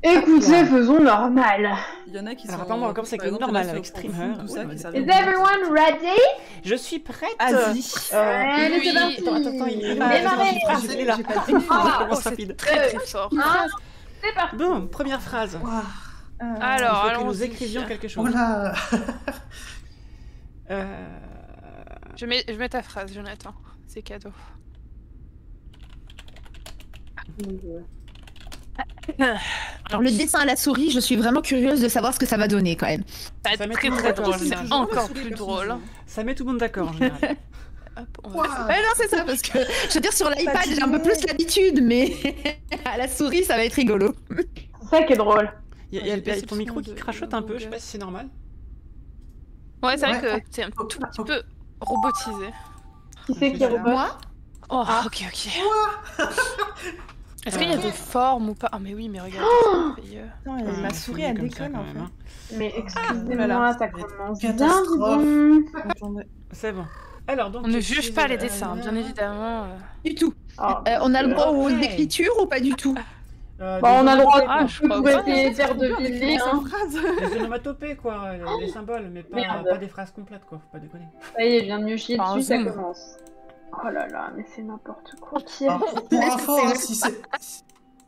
Écoutez, faisons normal. Il y en a qui Alors sont... apparemment on va commencer avec le normal, avec Streamer. Tout ça, qui servent Is de- everyone ready? Je suis prête. Allez. Allez, c'est parti. Attends, il est Démarrez. il est là. J'ai pas Ça commence c'est rapide. très très fort. C'est parti. Bon, première phrase. Alors, Il faut que nous allons-y. écrivions quelque chose. Oula. Je mets ta phrase, Jonathan. C'est cadeau. Alors le dessin à la souris, je suis vraiment curieuse de savoir ce que ça va donner quand même. Ça va Ça être met très tout le très monde d'accord, drôle. C'est personnage. encore Sur les plus personnages. drôle. Ça met tout le monde d'accord en général. Hop, on va faire ça. Ouais non c'est ça parce que je veux dire sur l'iPad Pas j'ai un peu du plus l'habitude mais à la souris ça va être rigolo. C'est ça qui est drôle. Il y a ton micro qui crachote un peu, je sais pas si c'est normal. Ouais, c'est vrai Ouais. que c'est un tout petit peu robotisé. Qui c'est qui est robot? Moi Oh, ok, ok. Est-ce qu'il y a des formes ou pas? Ah, mais oui, mais regarde. c'est merveilleux. Non, ma souris elle comme ça, déconne quand en même, fait. hein. Mais excusez-moi, Voilà. ça commence bien, Catastrophe. dis donc. Attendez. C'est bon. Alors donc. On ne tu juge utilises, pas les dessins, bien évidemment. Du tout. Oh, On a le droit aux Ok. écritures ou pas du tout? Bah, on a le droit Ah, de je crois tout pas. essayer de faire deviner, hein. Les onomatopées quoi, les symboles, mais Merde. pas des phrases complètes quoi, faut pas déconner. Ça y est, je viens de me chier Par dessus, ça Zoom. commence. Oh là là, mais c'est n'importe quoi. Qui a Alors, pour info, hein, si c'est...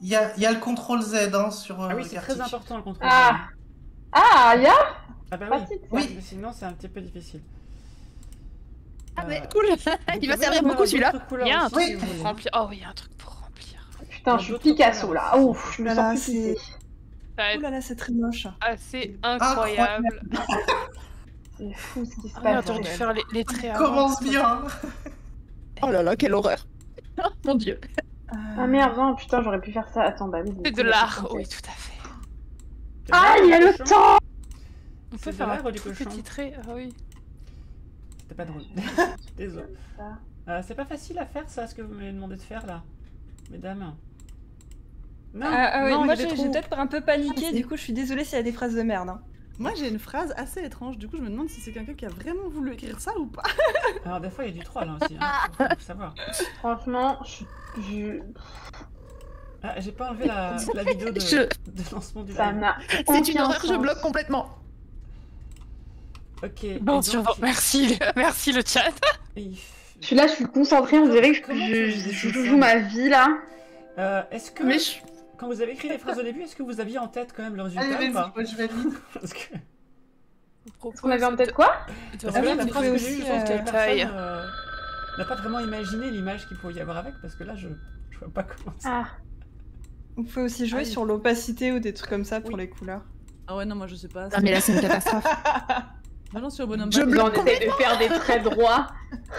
Il y a le CTRL Z hein, sur Ah oui, c'est très Gartic. important le contrôle. Ah. Ah, y'a Ah bah pratique, oui. ça. Oui. Sinon c'est un petit peu difficile. Ah ouais, cool. Il va servir beaucoup celui-là. Il y a un truc truc pour remplir. Oh, oui, il y a un truc pour remplir. Putain, je suis Picasso là. Ouf, je me Voilà, sens plus c'est- pissée. Ça va Oh être là là, c'est très moche. assez incroyable. C'est fou ce qui se Ah, passe. merde, j'aurais dû faire les traits avant. Commence bien. Oh là là, quelle horreur. Oh, mon dieu. Ah merde, non, putain, j'aurais pu faire ça. Attends, bah oui. C'est de l'art, oui, tout à fait. Ah, il y a le temps. On C'est peut de faire un l'art ou du tout cochon petit trait. Ah oui. C'était pas drôle. Désolé. C'est pas facile à faire ça, ce que vous m'avez demandé de faire là, mesdames. Non, Ah ouais, non, moi il y a des j'ai trous. peut-être un peu paniqué, du coup je suis désolée s'il y a des phrases de merde. Hein. Moi j'ai une phrase assez étrange, du coup je me demande si c'est quelqu'un qui a vraiment voulu écrire ça ou pas. Alors des fois il y a du troll hein, aussi, hein. Faut savoir. Franchement, Ah, j'ai pas enlevé la vidéo de lancement du ça live. n'a C'est aucun une horreur, je sens. bloque complètement. Ok. et Bon, donc, merci, merci le chat. il- Je suis là, je suis concentrée, on dirait que Comment je joue ma vie là. Est-ce que Mais quand vous avez écrit les phrases au début, est-ce que vous aviez en tête quand même le résultat Allez, ou pas vas-y, je vais vite. Parce que On avait en tête quoi? De parce que là, la vous phrase pouvez que j'ai eue, aussi, je pense que la taille. personne n'a pas vraiment imaginé l'image qu'il pouvait y avoir avec, parce que là je vois pas comment ça. Ah, On peut aussi jouer Ah oui. sur l'opacité ou des trucs comme ça pour les couleurs. Ah ouais non moi je sais pas. Non mais là c'est une catastrophe. Bah non sur bonhomme. Je là, bloque on essaie de faire des traits droits.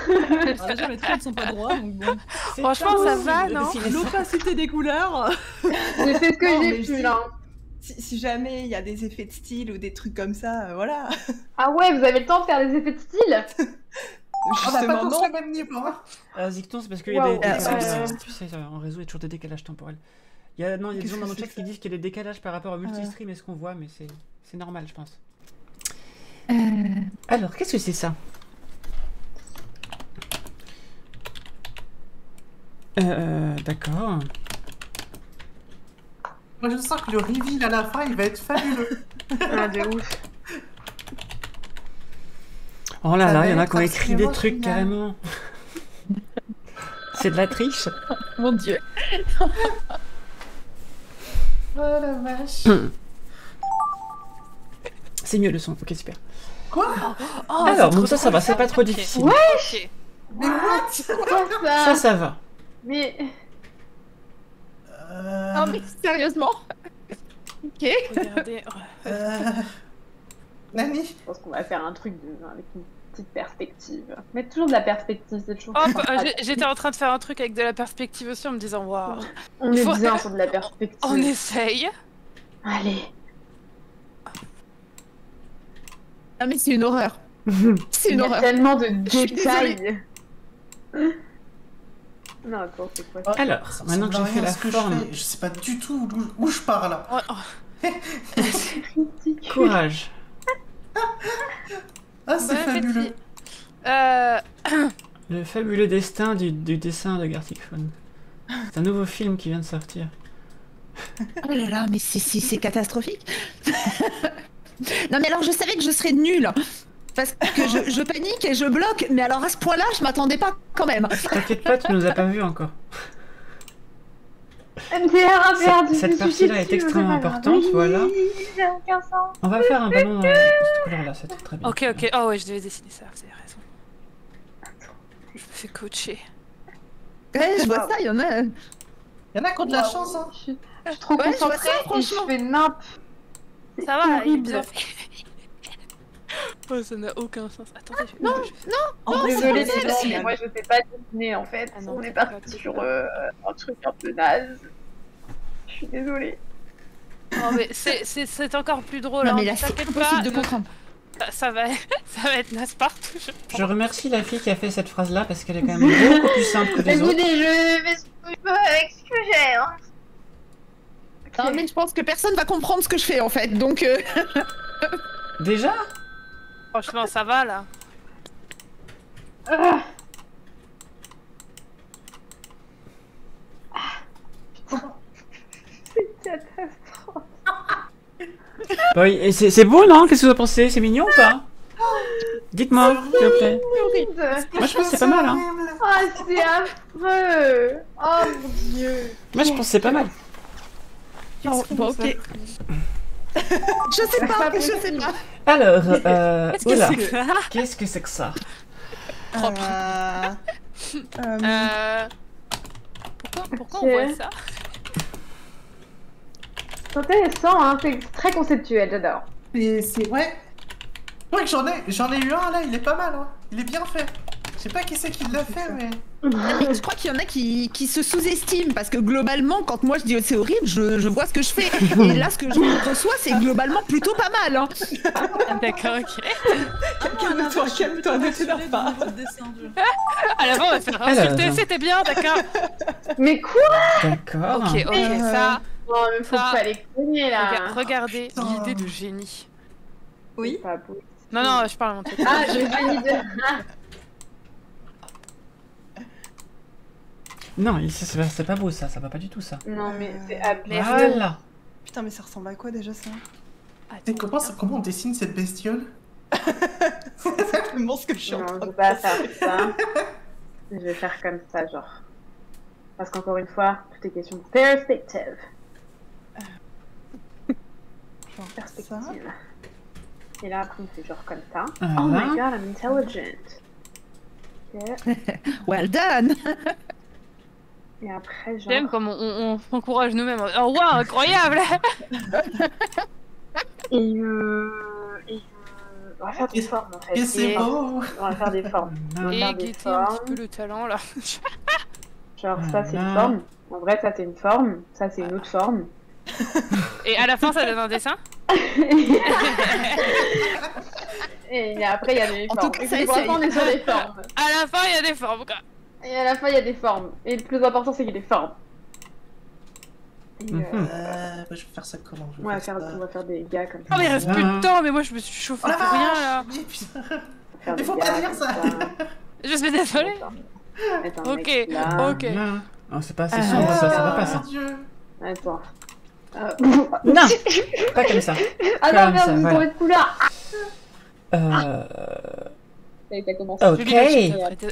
Alors, déjà mes traits ne sont pas droits donc bon. C'est Franchement, ça impossible va, de non dessiner ça. L'opacité des couleurs. Mais c'est ce que Non, j'ai mais pu si- là. Si jamais il y a des effets de style ou des trucs comme ça, voilà. Ah ouais, vous avez le temps de faire des effets de style? On n'a pas Justement, tous non. le même niveau. Hein. Zicton, c'est parce qu'il y a Waouh. des décalages. Euh, Tu sais, en réseau, il y a toujours des décalages temporels. Il y a des gens dans le chat qui disent qu'il y a des décalages par rapport au multistream et ce qu'on voit, mais c'est normal, je pense. Alors, qu'est-ce que c'est ça? D'accord. Moi je sens que le reveal à la fin il va être fabuleux. Ah, de ouf. Oh là Ça là, va il y en a être qui ont écrit des absolument trucs génial. carrément. C'est de la triche. Mon dieu. Oh la vache. C'est mieux le son, ok super. Quoi? Oh, Alors, c'est bon trop ça va, drôle, c'est pas trop Ok. difficile. Ok. Mais what? C'est quoi Ça, ça va. Mais Non mais sérieusement. Ok. Regardez. Nani? je pense qu'on va faire un truc avec une petite perspective. Mais toujours de la perspective, c'est toujours. Hop, sympa. j'étais en train de faire un truc avec de la perspective aussi en me disant waouh. On est faut- bien sur de la perspective. On essaye. Allez. Non mais c'est une horreur. C'est Il une y a horreur. tellement de Je suis détails. Non, attends, c'est quoi ça? Alors, Ça maintenant que j'ai ressemble fait à rien à la ce que forme, je fais. Je sais pas du tout où je pars là. Oh, oh. Ridicule. courage. Ah c'est Bon fabuleux. appétit. Le fabuleux destin du dessin de Gartic Phone. C'est un nouveau film qui vient de sortir. Oh là là, mais c'est catastrophique. Non mais alors je savais que je serais nulle. Parce que je panique et je bloque, mais alors à ce point-là, je m'attendais pas quand même. T'inquiète pas, tu nous as pas vus encore. MDR a perdu. Cette partie-là est extrêmement importante, voilà. On va faire un ballon de cette couleur-là, c'est très bien. Ok, ok. Oh ouais, je devais dessiner ça, vous avez raison. Je me fais coacher. Ouais, je vois ça, il y en a. Il y en a qui ont de la chance, hein. Je suis trop Ouais, je vois concentrée ça, et je franchement. fais nimp. Ça va, il est horrible. bien fait. Oh, ça n'a aucun sens. Attendez, je... Non, Oh, c'est désolée pas les gens, possible. mais moi je sais pas dessiner en fait. Ah non, On est c'est parti pas sur possible. un truc un peu naze. Je suis désolée. Non, mais c'est encore plus drôle. Non hein, mais là, ne c'est t'inquiète impossible pas, de comprendre. ça va être naze partout. Je remercie la fille qui a fait cette phrase-là parce qu'elle est quand même beaucoup plus simple que les autres. je fais ce que je peux avec ce que j'ai. Hein. Non mais je pense que personne va comprendre ce que je fais en fait, donc... Déjà? Franchement, ça va là. Ah. C'est catastrophe. Bah oui, et c'est beau, non? Qu'est-ce que vous en pensez? C'est mignon ou pas? Dites-moi, s'il vous plaît. Moi, je pense que c'est pas mal, hein. Ah, c'est affreux. Oh mon dieu. Moi, je pense que c'est pas mal. Bon, ok. Je sais pas, je sais pas. Alors, Qu'est-ce que oula, c'est que ça qu'est-ce que c'est que ça? Pourquoi Ok. on voit ça? C'est intéressant, hein. C'est très conceptuel, j'adore. Et c'est ouais. Ouais, j'en ai eu un là, il est pas mal, hein. Il est bien fait. Je sais pas qui c'est qui l'a fait, mais. Mais je crois qu'il y en a qui se sous-estiment parce que globalement, quand moi je dis oh, c'est horrible, je vois ce que je fais. Et là, ce que je reçois, c'est globalement plutôt pas mal. Hein. D'accord, ok. Calme-toi, ne t'énerve pas. À l'avant, on va faire Alors. insulter, c'était bien, d'accord. Mais quoi? D'accord. Ok, ok, ça. Non, mais faut Ça- pas les cogner là. Regardez Putain. l'idée de génie. Oui. C'est pas beau. Non, non, je parle à mon truc. Ah, je génie de. Non, c'est pas beau ça, ça va pas du tout ça. Non, mais c'est abusé. Voilà. Putain, mais ça ressemble à quoi déjà ça? Et comment on dessine cette bestiole? C'est exactement ce que je suis en Non, train je de vais pas faire. faire ça. Je vais faire comme ça, genre. Parce qu'encore une fois, tout est question de perspective. Genre ça. Perspective. Et là, après, on fait genre comme ça. Voilà. Oh my god, I'm intelligent. Ok. Well done. Et après, genre. J'aime comme on s'encourage nous-mêmes. Oh, waouh, incroyable! On va faire des formes en fait. Et c'est beau! On va faire des formes. On va Et faire des guetter un petit formes. peu le talent là. Genre, ça c'est une Voilà. forme. En vrai, ça c'est une forme. Ça c'est une autre forme. Et à la fin, ça donne un dessin? Et après, il y a des En formes. tout cas, Et ça puis, pour l'instant, on essaye. est sur les formes. À la fin, il y a des formes quoi. Et à la fin, il y a des formes. Et le plus important, c'est qu'il y a des formes. Et, Je vais faire ça comment? Je vais on va faire ça. faire des gars comme Oh, ça. mais il reste plus de temps, mais moi je me suis chauffée Oh la pour rien là. vache! Mais putain. Faire Il des faut gars pas dire comme ça. Je suis désolée. Mettre un Ok, mec là. ok. Voilà. Oh, c'est pas assez sombre ça, ça va pas ça. Mon Dieu. Attends. Non, pas comme ça. Ah non, Comme ça, merde, vous voilà. trouvez de couleur. T'as commencé. Ok.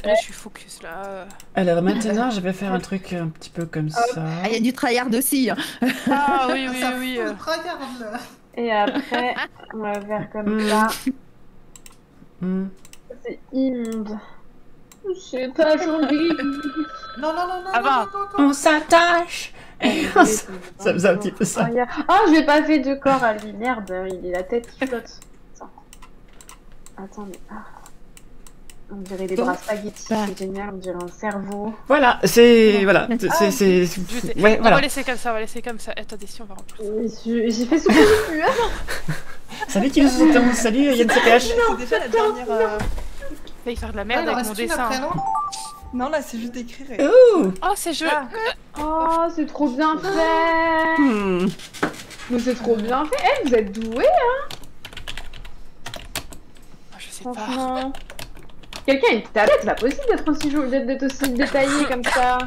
Là, je suis focus là. Alors maintenant, je vais faire un truc un petit peu comme ça. Ah, il y a du tryhard aussi. Hein. Ah oui, oui, Ça oui. fout le regarde là. Et après, on va faire comme ça. Hmm. C'est immonde. C'est pas joli. Non, non, non, non, Ah, va. non, non, non. On s'attache. Ça faisait un petit peu ça. Ah, je l'ai pas fait de corps à lui. Merde, il est la tête qui flotte. Attends, mais. Ah. On dirait des Bon. bras spaghetti. Bah. C'est génial, on dirait un cerveau. Voilà, c'est voilà, c'est Je sais. ouais, On voilà. va laisser comme ça, on va laisser comme ça. Attendez, si on va remplir. J'ai fait ce que j'ai pu. Salut qui nous soutient, salut Yann CPH. C'est déjà la dernière. Failli faire de la merde Alors, avec mon reste une dessin. après, non? Non, là, c'est juste d'écrire. Et... Ouh. Oh, c'est jeu. Oh, c'est trop bien fait. Hmm. Mais c'est trop bien fait. Eh, vous êtes doués, Je sais pas. franchement. Quelqu'un a une tablette, c'est pas possible d'être aussi détaillé comme ça.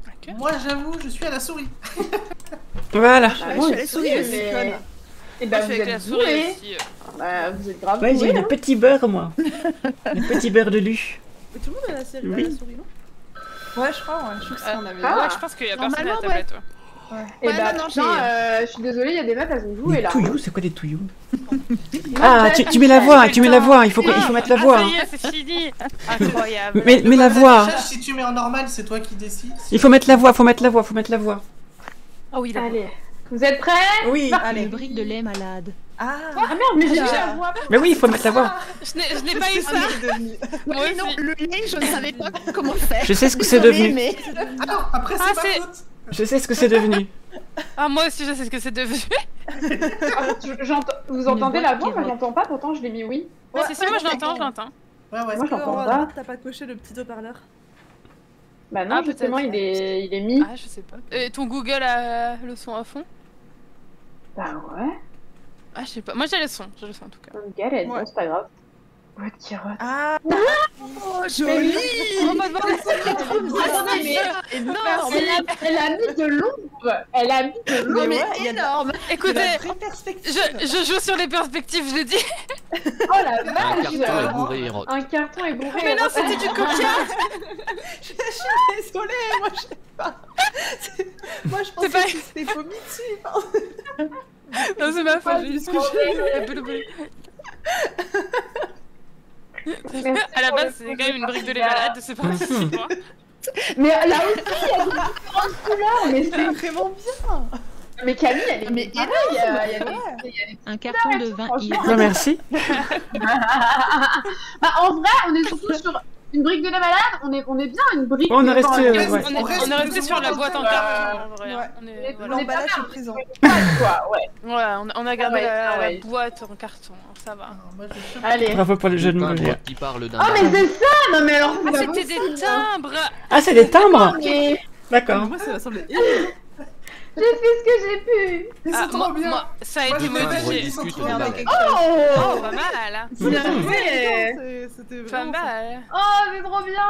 Ok. Moi, j'avoue, je suis à la souris. Voilà. Ah, je suis allée souris aussi, mais... Et Moi, bah, je vous suis avec la êtes souris doués. aussi. Bah, vous êtes grave Ouais, j'ai doués, des hein. petits beurres, moi. Des petits beurres de lu. Mais tout le monde a la série, Oui. à la souris, non? Ouais, je crois que ça en avait. Ah. Ouais, je pense qu'il y a personne à la Normalement, tablette. Et Ouais, bah, non, putain, je suis désolée, il y a des meufs, elles ont joué Des là. touillous, c'est quoi des touillous? Moi, Ah, je- tu mets la voix, tu mets la voix, il faut mettre la voix. Ah, ça y est, c'est fini. Incroyable. Mais la voix. Si tu mets en normal, c'est toi qui décides. Il faut mettre la voix, faut mettre la voix, faut mettre la voix. Ah oui, d'accord. Allez, vous êtes prêts? Oui. Allez. Une brique de lait malade. Ah, Ah merde, mais j'ai la voix. Mais oui, il faut mettre la voix. Je n'ai pas eu ça. Moi Oui, non, aussi. le lait, je ne savais pas comment le faire. Je sais ce que c'est Désolée, devenu. mais- Ah non, après, Ah, c'est c'est- ma faute. Je sais ce que c'est devenu. Ah, moi aussi, je sais ce que c'est devenu. Vous entendez boîte la voix? qui Moi, est j'entends pas, pourtant je l'ai mis oui. Ouais, si, moi je l'entends, je l'entends. Ouais, ouais. Moi, j'entends Oh, pas. T'as pas coché le petit haut-parleur? Bah non, Ah, justement, peut-être. il est mis. Ah, je sais pas. Et ton Google a le son à fond? Bah ouais. Ah, je sais pas. Moi j'ai le son en tout cas. Donc, elle est Ouais. c'est pas grave. Ouais, qui rote. ah, Oh, joli. Oh, bah, bah, Énorme. Elle a mis de l'ombre. Elle a mis de Non, l'ombre. mais ouais, il y a de la- énorme. Écoutez, vraie perspective. je joue sur les perspectives, je l'ai dit. Oh la Un vache. carton est bourré et rock. Un carton est bourré. Mais non, c'était du coquillage. Je suis désolée, moi je sais pas. Moi je pensais pas- que c'était vomi dessus. pardon. Non, c'est ma faute, j'ai eu ce que À la base, c'est quand même une brique de lait malade, c'est pas si moi. Mais là aussi, il y a des différentes couleurs. Mais C'est c'est. vraiment bien. Mais Camille, elle est. Mais pareil, il y a des- Un carton de vin franchement. Non, merci. Bah, en vrai, on est surtout sur une brique de lait malade. On est bien une brique. On est de- resté, enfin, ouais. On est resté sur la boîte en carton en vrai. Ouais. On est- Mais voilà. L'emballage est présent. quoi, ouais. Ouais, on a gardé ouais, la ouais. boîte en carton, ça va. Ah, moi, je suis Allez. Bravo pour le jeu de mots. Timbre qui parle d'un Ah, mais c'est ça. Non, mais alors. Ah, c'est c'était des timbres. Ah, c'est des timbres. Mais D'accord. Moi, ça m'a semblé j'ai fait ce que j'ai pu. Mais Ah, c'est trop bien. moi, ça a Moi, été je l'ai modifié. dit, ils sont trop Regardez bien. quelque Oh, Pas mal. bien fait. C'était Pas vraiment ça. mal. Oh, c'est trop bien.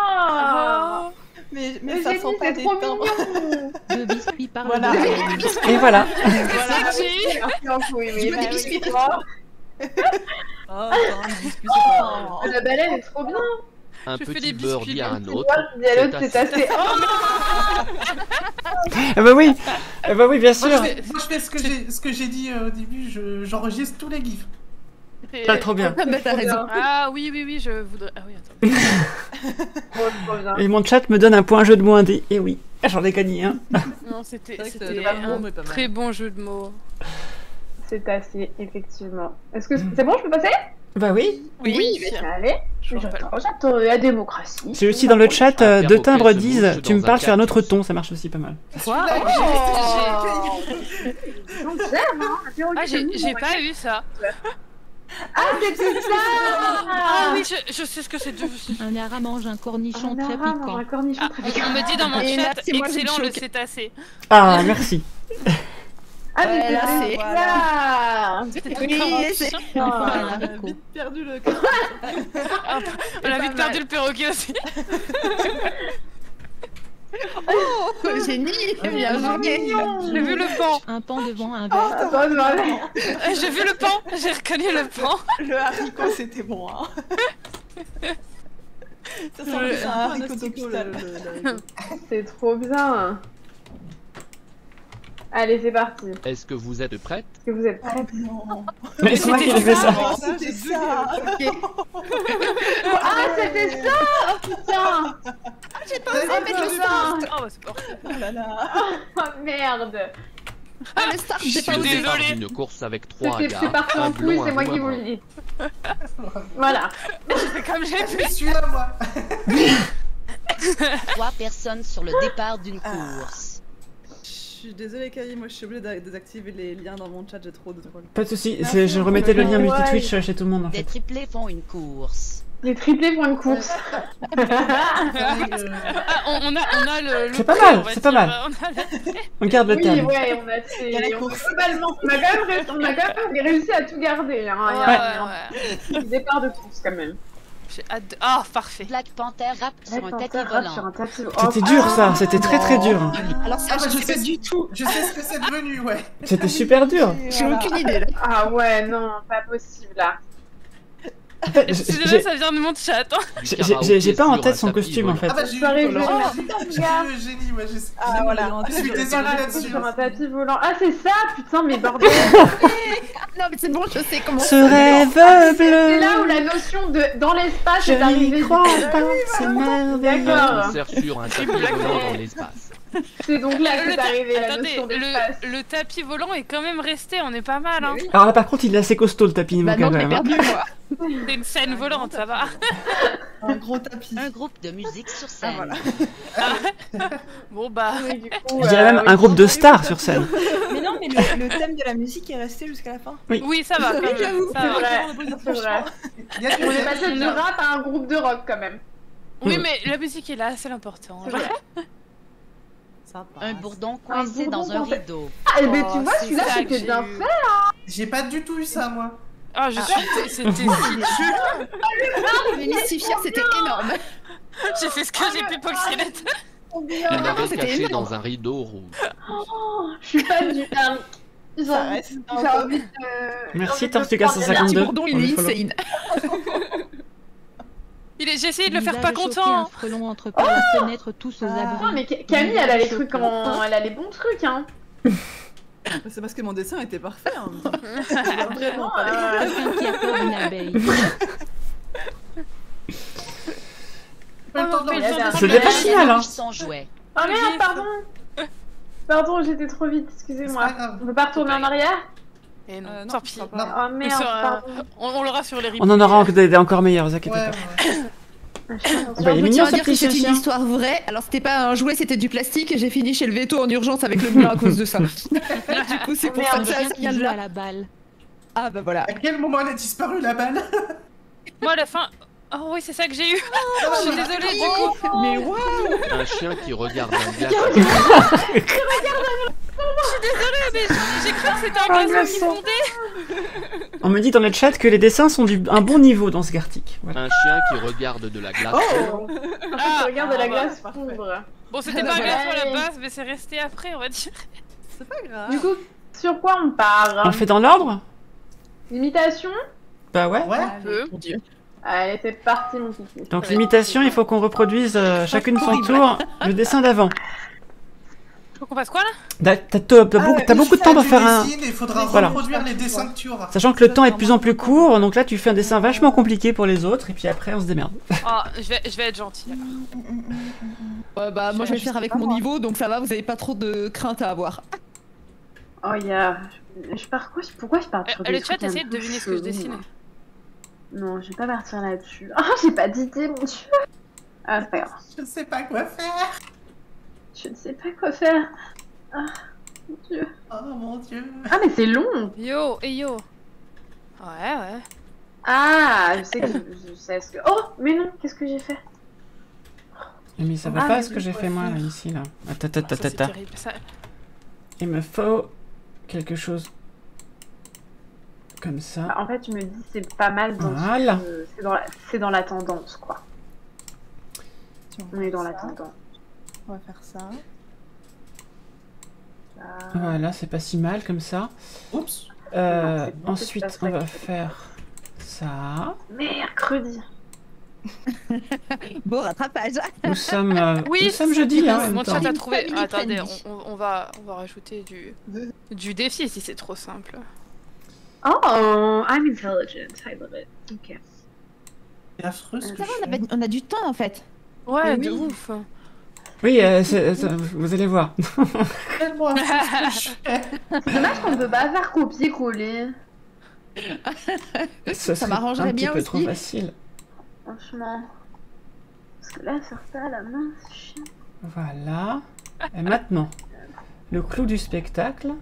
Oh. Mais ça J'ai sent dit, pas c'est des trop timbres. mignon. de biscuits par Voilà. le Et voilà. Voilà, C'est que j'ai eu. merci en couille, oui, Je veux bah des oui. biscuits. Oh, un biscuit, c'est pas Oh, la baleine est trop bien. Un Je fais petit des beurre biscuits, dit à un Tu autre. vois, je dis à l'autre, c'est assez. Ah bah oui. Ah bah oui, bien sûr. Moi, je fais ce que j'ai dit au début, j'enregistre tous les gifs. Ah, trop bien. Ah, bah, t'as raison. Ah oui, je voudrais. Ah oui, attends. Trop bien. Et mon chat me donne un point jeu de mots indé. Et oui, j'en ai gagné un. Non, c'était C'est vrai que c'était le un mot est pas mal. très bon jeu de mots. C'est assez, effectivement. Est-ce que c'est bon, je peux passer? Bah oui. Oui, Allez. je rappelle. J'attends la démocratie. J'ai aussi dans le chat Un deux perroquet timbres se disent mouche tu me dans parles un sur un autre cactus. ton, ça marche aussi pas mal. Quoi Donc, j'aime, hein. Ah, j'ai pas eu ça. Ah, c'était ça. Ah oui, je sais ce que c'est devenu. Un ara mange un cornichon Un très ara, piquant. un cornichon Ah, très piquant. on me dit dans mon Et là, chat, c'est moi qui excellent me le choque. cétacé. Ah, merci. Ah, mais Ouais, là, c'est c'est- ça. C'était Oui, très c'est- Un Ah. haricot. vite perdu le On a vite perdu le perroquet aussi. Oh, génie. Bien joué. J'ai vu le pan. Un pan devant un verre. Attends, non, mais- J'ai vu le pan. J'ai reconnu le pan. Le haricot, c'était bon. Hein. Ça sent Le- un haricot d'hôpital. C'est trop bien. Allez, c'est parti. Est-ce Est-ce que vous êtes prête? que vous êtes prêts? Non. Mais c'est moi qui ai fait ça. Oh, c'était ça. Ah, c'était ça. Oh putain. J'ai pas osé mettre le Putain. start. Oh, bah, c'est parfait. Oh là là. Oh merde. Ah, le start, Je j'ai suis pas osé. désolée. Une course avec trois C'est gars. parti un en couille, blond, c'est un moi roux, qui un vous le brun. dis. Voilà. C'est comme j'ai vu. Je suis là, moi. 3 personnes sur le départ d'une course. Je suis désolée, Camille, moi je suis obligée de désactiver les liens dans mon chat, j'ai trop de trolls. Pas de soucis, je remettais le lien multi-Twitch chez tout le monde en Des fait. triplés font une course. Les triplés pour une course. Ah, on a le. C'est pas prix, mal, on va c'est pas dire. mal. On a le- On garde le Oui, thème. ouais, on a, Il y a la on a course. globalement, on a quand même réussi à tout garder. Hein. Il y a Ouais. un départ de course quand même. J'ai hâte de... Ah, parfait. Black Panther rappe sur un tapis volant. C'était dur ça, c'était très très dur. Alors ça, je sais pas du tout. Je sais ce que c'est devenu, ouais. C'était super dur. J'ai aucune idée là. Ah ouais, non, pas possible là. Excusez-moi, ça vient de mon chat. J'ai pas en tête son costume en fait. Ah bah j'ai eu le génie, moi je sais. Ah voilà. Je suis désolé là-dessus. Sur un tapis volant. Ah c'est ça, putain mais bordel. Non mais c'est bon, je sais comment. Ce rêve bleu. C'est là où la notion de dans l'espace est arrivée. Je crois pas, c'est merveilleux. D'accord. On sert sur un tapis volant dans l'espace. C'est donc là que c'est arrivé la notion d'espace. Le tapis volant est quand même resté, on est pas mal hein. Alors là par contre il est assez costaud le tapis. Bah non, je l'ai perdu moi. C'est une scène volante, ça va. Un gros tapis. Un groupe de musique sur scène. Bon bah... Oui, du coup, Je dirais même un groupe de stars sur scène. Mais non, mais le thème de la musique est resté jusqu'à la fin. Oui, ça va quand même. C'est vrai, c'est vrai. On est passé du rap à un groupe de rock quand même. Oui, mais la musique est là, c'est l'important. Un bourdon coincé dans un rideau. Ah, et ben tu vois, celui-là c'était bien fait hein. J'ai pas du tout eu ça moi. Ah, c'était si dur. Mais Mystifia, c'était énorme. J'ai fait ce que j'ai pu pour le squelette. Il l'avait caché dans un rideau rouge. Je suis pas du... J'ai envie de... Merci Tortuga 152. Bourdon, il est insane. J'ai essayé de le faire pas content. Un frelon entre par la fenêtre, tous aux abris. Ah mais Camille, elle a les trucs elle a les bons trucs hein. C'est parce que mon dessin était parfait. Hein. Vraiment pas. Quelqu'un qui accorde une abeille. C'était pas si mal hein. Oh merde, pardon. Pardon, j'étais trop vite, excusez-moi. On peut pas retourner en arrière? Et non, tant pis. Oh merde, pardon. On l'aura sur les replays. On en aura des encore meilleurs, vous inquiétez pas. Bah, il est mignon, dire que c'est une histoire vraie. Alors c'était pas un jouet, c'était du plastique et j'ai fini chez le veto en urgence avec le mien à cause de ça. Du coup c'est pour ça que ça vient de là. À la balle. Ah bah voilà. À quel moment elle a disparu la balle? Moi à la fin... Oh oui, c'est ça que j'ai eu. Je suis désolée du coup. Mais waouh. Un chien qui regarde un glaçon. Je suis désolée, mais j'ai cru que c'était un glaçon qui fondait. On me dit dans le chat que les dessins sont un bon niveau dans ce Gartic. Voilà. Un chien qui regarde de la glace. Oh. Je regarde de la glace fondre. Bon, c'était pas un glaçon à la base, mais c'est resté après, on va dire. C'est pas grave. Du coup, sur quoi on part? On le fait dans l'ordre? L'imitation? Bah ouais. Mon Dieu. Allez, c'est parti mon kiki. Donc l'imitation, il faut qu'on reproduise chacune son tour le dessin d'avant. Faut qu'on fasse quoi là? T'as beaucoup de temps pour faire un... Il faudra Voilà. reproduire les dessins que tu auras. Sachant que le temps est de plus en plus court, donc là tu fais un dessin vachement compliqué pour les autres, et puis après on se démerde. Oh, je vais être gentille. Bah moi je vais le faire avec mon niveau, donc ça va, vous avez pas trop de crainte à avoir. Oh yeah. Je pars quoi? Pourquoi je pars sur des Le trucs chat, essayez de deviner ce que je dessine. Non, je vais pas partir là-dessus. Ah, j'ai pas d'idée, mon dieu. Ah, c'est pas grave. Je ne sais pas quoi faire. Je ne sais pas quoi faire. Ah, mon dieu. Oh mon dieu. Ah, mais c'est long. Yo, et yo. Ouais. Ah, je sais ce que... Oh, mais non, qu'est-ce que j'ai fait? Mais ça va pas ce que j'ai fait moi là, ici là. Attends. C'est terrible, ça. Il me faut quelque chose comme ça. En fait, je me dis c'est pas mal dans voilà. C'est dans la tendance, quoi. On est dans la tendance. On va faire ça. Voilà, c'est pas si mal comme ça. Oups. Ensuite, on va faire ça. Mercredi. Beau rattrapage. Nous sommes nous jeudi. Hein, mon chat a Family trouvé. friendly. Attendez, on va rajouter du défi si c'est trop simple. Oh, I'm intelligent. I love it. Ok. C'est affreux ce que Ça va, on a du temps en fait. Ouais, Oui. de ouf. Oui, vous allez voir. tellement affreux ce que je fais. Dommage qu'on peut pas faire copier-coller. Ça m'arrangerait un petit bien peu aussi. trop facile. Franchement. Parce que là, faire ça à la main, c'est chiant. Voilà. Et maintenant, le clou du spectacle.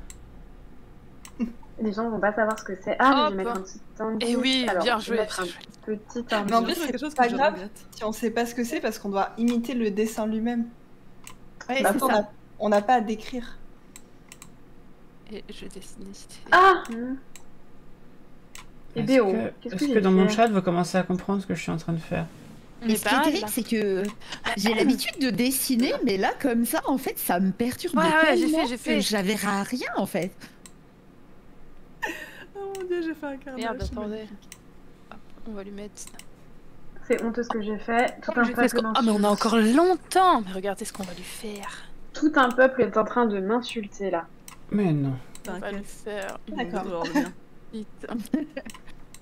Les gens vont pas savoir ce que c'est. Ah, mais je Hop. vais mettre un petit indice. Eh oui, Alors, bien je joué. vais mettre un petit Mais en indice. plus, c'est quelque chose que je regrette. Si on sait pas ce que c'est, parce qu'on doit imiter le dessin lui-même. Ouais, Bah, c'est après, ça. on n'a pas à décrire. Et je dessine ici. Ah Et BO, est-ce que dans mon chat, vous commencez à comprendre ce que je suis en train de faire? Et ce qui est terrible, c'est que j'ai l'habitude de dessiner, mais là, comme ça, en fait, ça me perturbe tellement j'ai fait. que j'avais rien, en fait. Oh mon dieu, j'ai fait un carnage. Merde, attendez. Hop, on va lui mettre... C'est honteux ce que j'ai fait. Tout un peuple Ah mais on a encore longtemps. Mais regardez ce qu'on va lui faire. Tout un peuple est en train de m'insulter là. Mais non. On va lui faire... D'accord.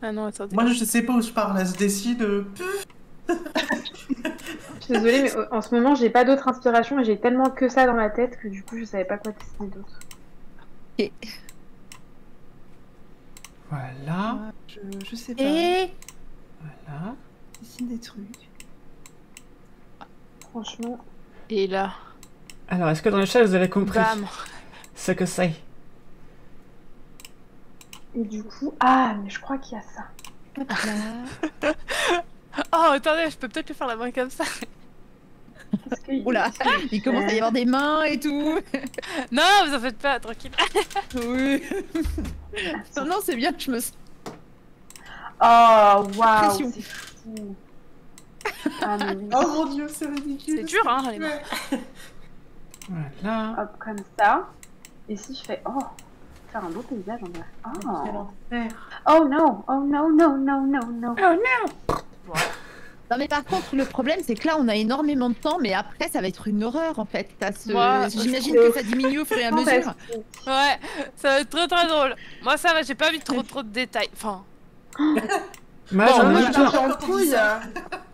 Ah non, attendez. Moi, je sais pas où je parle, elle se décide. Je suis désolée, mais en ce moment, j'ai pas d'autre inspiration et j'ai tellement que ça dans la tête que du coup, je savais pas quoi dessiner d'autre. Et... Voilà. Je sais pas. Et... Voilà. Dessine des trucs. Franchement. Et là. Alors, est-ce que dans le chat, vous avez compris ce que c'est? Et du coup, ah, mais je crois qu'il y a ça. Oh, attendez, je peux peut-être lui faire la main comme ça. Oula, il commence à y avoir des mains et tout. Non, vous en faites pas, tranquille. Oui. Non, non, c'est bien, je me sens... Oh, waouh, c'est fou. Ah, mais... Oh mon dieu, c'est ridicule. C'est dur, hein, les mains. Voilà. Hop, comme ça. Et si je fais... Oh, faire un beau paysage en vrai. Oh. Oh non, oh non, non, non, non, non. Oh non. Non mais par contre le problème c'est que là on a énormément de temps mais après ça va être une horreur en fait. J'imagine que ça diminue au fur et à mesure. Ouais, ça va être très très drôle. Moi ça va, j'ai pas mis trop de détails. Enfin... Moi je suis en couille.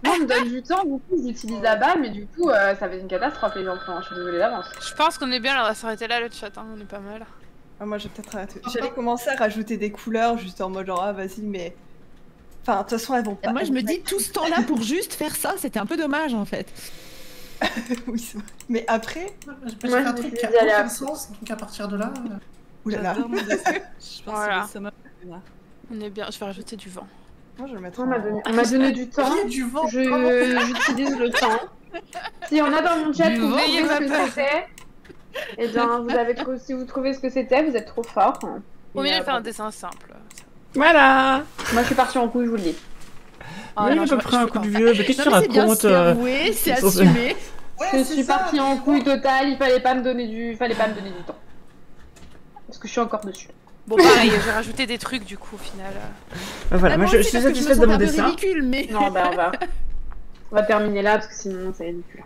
Moi on me donne du temps, du coup j'utilise la balle mais du coup ça va être une catastrophe les enfants, je suis désolée d'avance. Je pense qu'on est bien, là, on va s'arrêter là le chat, hein, on est pas mal. Ah, moi j'ai peut-être arrêté. J'allais commencer à rajouter des couleurs juste en mode genre ah vas-y mais... Enfin, de toute façon, elles vont pas. Moi, je me dis, tout ce temps-là pour juste faire ça, c'était un peu dommage en fait. Oui, c'est vrai. Mais après. Je peux faire un truc qui a aucun sens, donc à partir de là. Oulala. Voilà. On est bien, je vais rajouter du vent. Moi, je vais le mettre. On m'a donné du temps. J'utilise le temps. Si on a dans mon chat, vous voyez ce que c'était. Et bien, si vous trouvez ce que c'était, vous êtes trop fort. Au mieux de faire un dessin simple. Voilà. Moi je suis partie en couille, je vous le dis. Oui, je prends un coup de vieux, mais qu'est-ce que tu racontes? C'est assumé. Je suis partie en couille totale, il fallait pas me donner du temps. Parce que je suis encore dessus. Bon pareil, j'ai rajouté des trucs du coup au final. Voilà, moi je suis satisfaite de mon dessin. Ridicule, mais... Non, bah on va terminer là parce que sinon c'est ridicule.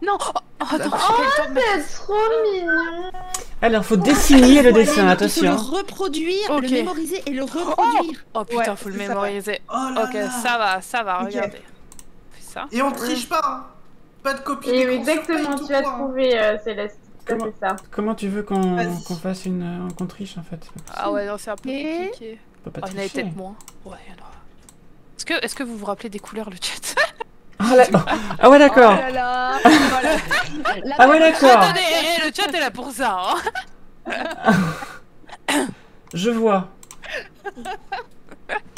Non. Attends, c'est trop mignon. Alors, faut dessiner le dessin, attention. Il faut le reproduire, le mémoriser et le reproduire. Oh putain, faut le mémoriser. Ok, ça va, regardez. Fais ça. Et on triche pas, hein. Pas de copie. Exactement, tu as trouvé, Céleste. C'est ça. Comment tu veux qu'on fasse qu'on triche en fait? Ah ouais, non, c'est un peu compliqué. On peut pas tricher. Il y en avait peut-être moins. Ouais, il y en a. Est-ce que vous vous rappelez des couleurs, le chat? Ah ouais, d'accord. Ah ouais, d'accord. Attendez, le chat est là pour ça. Hein. Je vois.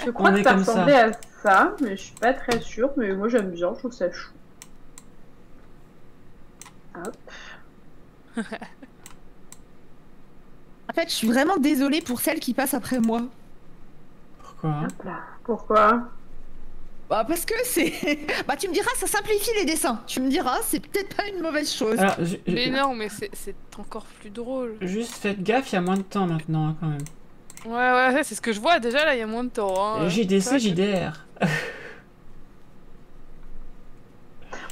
Je crois que ça ressemblait à ça, mais je suis pas très sûre. Mais moi j'aime bien, je trouve ça chou. Hop. En fait, je suis vraiment désolée pour celles qui passent après moi. Pourquoi? Pourquoi? Bah parce que c'est... Bah tu me diras, ça simplifie les dessins. Tu me diras, c'est peut-être pas une mauvaise chose. Alors, mais non, mais c'est encore plus drôle. Juste faites gaffe, il y a moins de temps maintenant hein, quand même. Ouais, c'est ce que je vois déjà là, il y a moins de temps. Hein. JDC, JDR.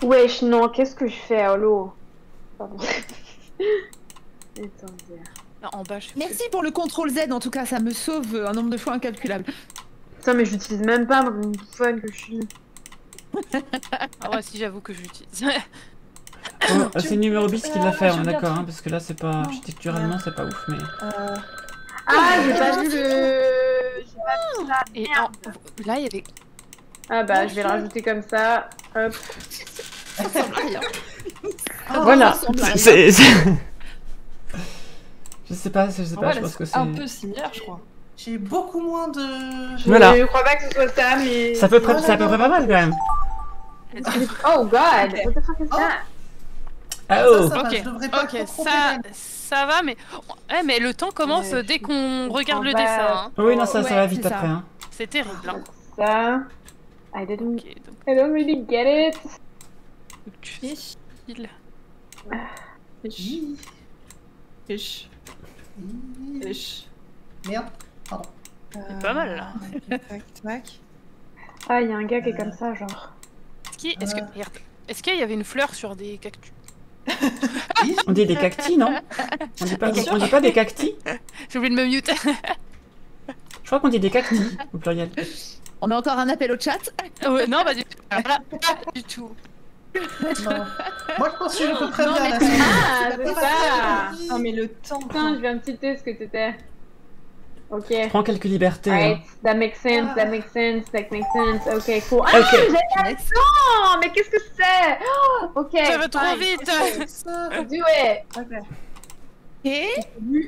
Wesh, non, qu'est-ce que je fais, holo? Pardon. Attendez. Non, en bas, Merci pour le CTRL Z, en tout cas, ça me sauve un nombre de fois incalculable. Putain, mais je l'utilise même pas, moi, une fun que je suis. Ah ouais, si j'avoue que je l'utilise. Oh, c'est numéro bis qui l'a fait, on est d'accord, hein, parce que là c'est pas architecturalement c'est pas ouf, mais. Ah, j'ai pas vu le. J'ai pas vu ça. Et là il y avait. Ah bah, je vais le rajouter comme ça. Hop. Ça ressemble à rien. Voilà. C'est. Je sais pas, je pense que c'est. Un peu similaire, je crois. J'ai beaucoup moins de. Voilà. Je crois pas que ce soit ça, mais. C'est à peu près pas mal quand même. Oh god, what the fuck is that? Ah oh. Ça va, Ok, je devrais pas ok, trop ça va, mais... Ouais, mais le temps commence dès qu'on regarde le dessin. Hein. Oui, non, ça va Ouais, vite c'est après. ça. Hein. C'est terrible. Hein. Ça. I Ok, donc don't really get it. tu files. Merde, pardon. C'est pas mal, là. Tac, tac. Ah, il y a un gars qui est comme ça, genre. Est-ce qu'il y avait une fleur sur des cactus? On dit des cactis, non? On dit pas des cactis? J'ai oublié de me mute. Je crois qu'on dit des cactis au pluriel. On a encore un appel au chat. Ouais, non, pas du tout. Pas du tout. Non. Moi, je pense que je suis à peu près bien là. Ah, c'est ça. Non, mais le temps. Putain, je viens de citer ce que t'étais. Ok. Prends quelques libertés. Right, Hein. that makes sense, that makes sense. Ok, cool. Ah, Ok. j'ai l'accent. Mais qu'est-ce que c'est? Oh, ok. Ça va trop fine. vite. Do it. Et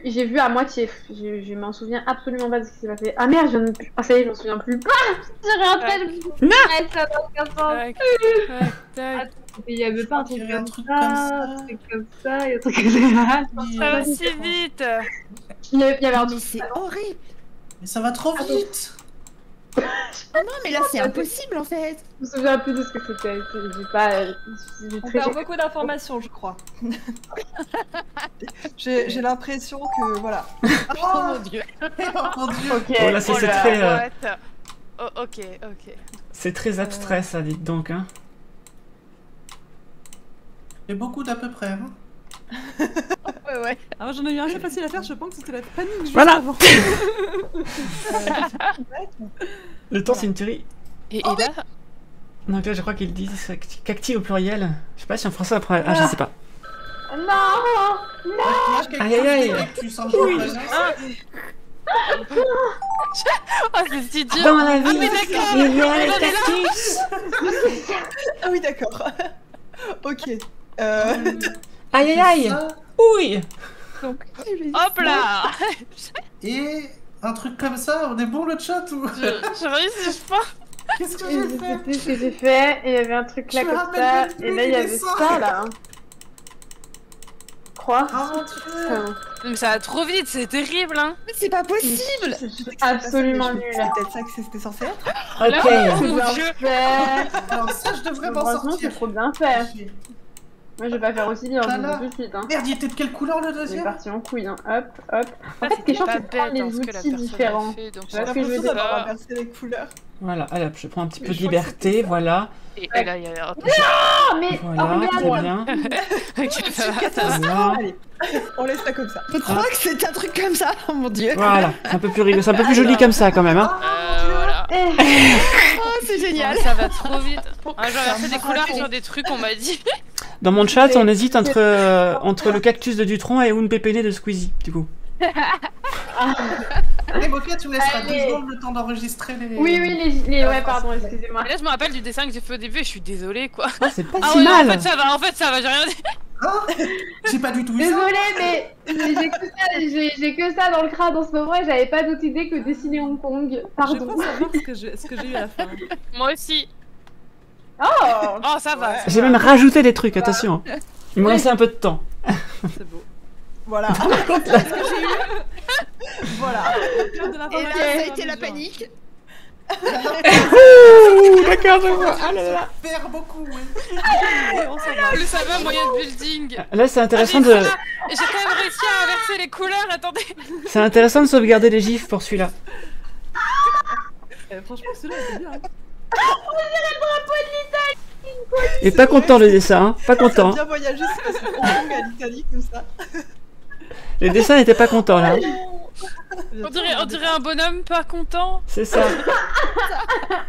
J'ai vu à moitié. Je m'en souviens absolument pas de ce qui s'est passé. Ah merde, je ne... Ah ça y est, je m'en souviens plus. Ah, j'ai rentré le... Non. Ça dans aucun sens. Tac. Il y avait pas un truc Il y avait un comme truc ça, comme ça. un truc comme ça, il y a un truc comme ça. Ça va si vite. Il y avait un mais truc. c'est horrible. Mais ça va trop vite. Oh non, mais là c'est impossible en fait. Je me souviens plus de ce que c'était. J'ai pas. J'ai On très. perd beaucoup d'informations, je crois. J'ai l'impression que voilà. Oh mon dieu. Oh mon dieu. Ok. Oh là, c'est très. Oh, ok. C'est très abstrait ça, dites donc. Hein. J'ai beaucoup d'à peu près. Hein. Ouais. Ah, j'en ai eu un assez facile à faire, je pense que c'était la panique juste Voilà. avant. Le temps, c'est une tuerie. Et là, Donc là, je crois qu'ils disent cacti au pluriel. Je sais pas si en français après. Ah, je sais pas. Non. Aïe, aïe, aïe. Tu sens le présence. oh, c'est si dur. Dans la vie, mais d'accord. il y a les On en est là. cactus. Ah oui, d'accord. Ok. Aïe, aïe, aïe. Oui. Hop là. Et un truc comme ça, on est bon le chat ou Je réussis pas. qu'est-ce que Je j'ai sais fait? plus ce que j'ai fait. Et il y avait un truc là Je me comme rappelle ça. même plus Et là, il y du avait dessin. ça là. Crois. Oh mon dieu. Putain. Mais ça va trop vite, c'est terrible, hein. Mais c'est pas possible. Absolument nul. C'est peut-être ça que c'était censé être. Ok. C'est bien fait. Alors ça, je devrais m'en Heureusement, sortir. c'est trop bien fait. Moi, je vais pas faire aussi bien, je Ah vous là. dis tout de suite. Hein. Merde, il était de quelle couleur le On est deuxième? parti en couille. Hein. Hop, hop. En fait, quelque chose, pas c'est prendre bête, hein, les ce que la outils personne a différents. fait, donc Tu vois ce que je veux L'impression dire? d'avoir inversé les couleurs. Voilà, allez hop, je prends un petit Mais peu de je crois que c'était liberté, ça. voilà. Et là, il y a... Ah, mais Voilà, très bien. Ok, ça va. Voilà. Allez, on laisse ça comme ça. Je crois que c'est un truc comme ça. Oh mon dieu. Voilà, c'est un peu plus rigolo, c'est un peu plus joli comme ça quand même. Hein. Voilà. Oh, c'est génial. Ça va trop vite. Ah, j'ai inversé des couleurs sur des trucs, on m'a dit. Dans mon chat, on hésite entre le cactus de Dutron et une pépénée de Squeezie, du coup. Allez, Moka, tu me laisseras 2 Allez. secondes le temps d'enregistrer les... Oui, les... Ouais, pardon, excusez-moi. Mais là, je me rappelle du dessin que j'ai fait au début et je suis désolée, quoi. Ah, c'est pas Ah si ouais, non, mal. en fait, ça va, j'ai rien dit. Hein? J'ai pas du tout eu ça. Désolée, mais j'ai que ça dans le crâne en ce moment et j'avais pas d'autre idée que dessiner Hong Kong. Je Pardon. crois savoir ce que j'ai eu à la fin. Moi aussi. Oh. Oh, ça va. J'ai même rajouté des trucs, attention. Il me restait un peu de temps. C'est beau. Voilà. Voilà. De la Et là, formation, ça a ça été me la joint. panique. Ouh, d'accord, je vois. Ah là là. Perds beaucoup, oui. Et on s'en va. Plus ça va, moyen de building. Là, c'est intéressant Ah, mais de, ça va. J'ai quand même réussi à inverser les couleurs, attendez. c'est intéressant de sauvegarder les gifs pour celui-là. Franchement, celui-là était bien. Et pas content le dessin, hein. Pas content. Bien voyagé, c'est parce qu'on Kong à l'Italie comme ça. Le dessin n'était pas content là. On dirait un bonhomme pas content. C'est ça.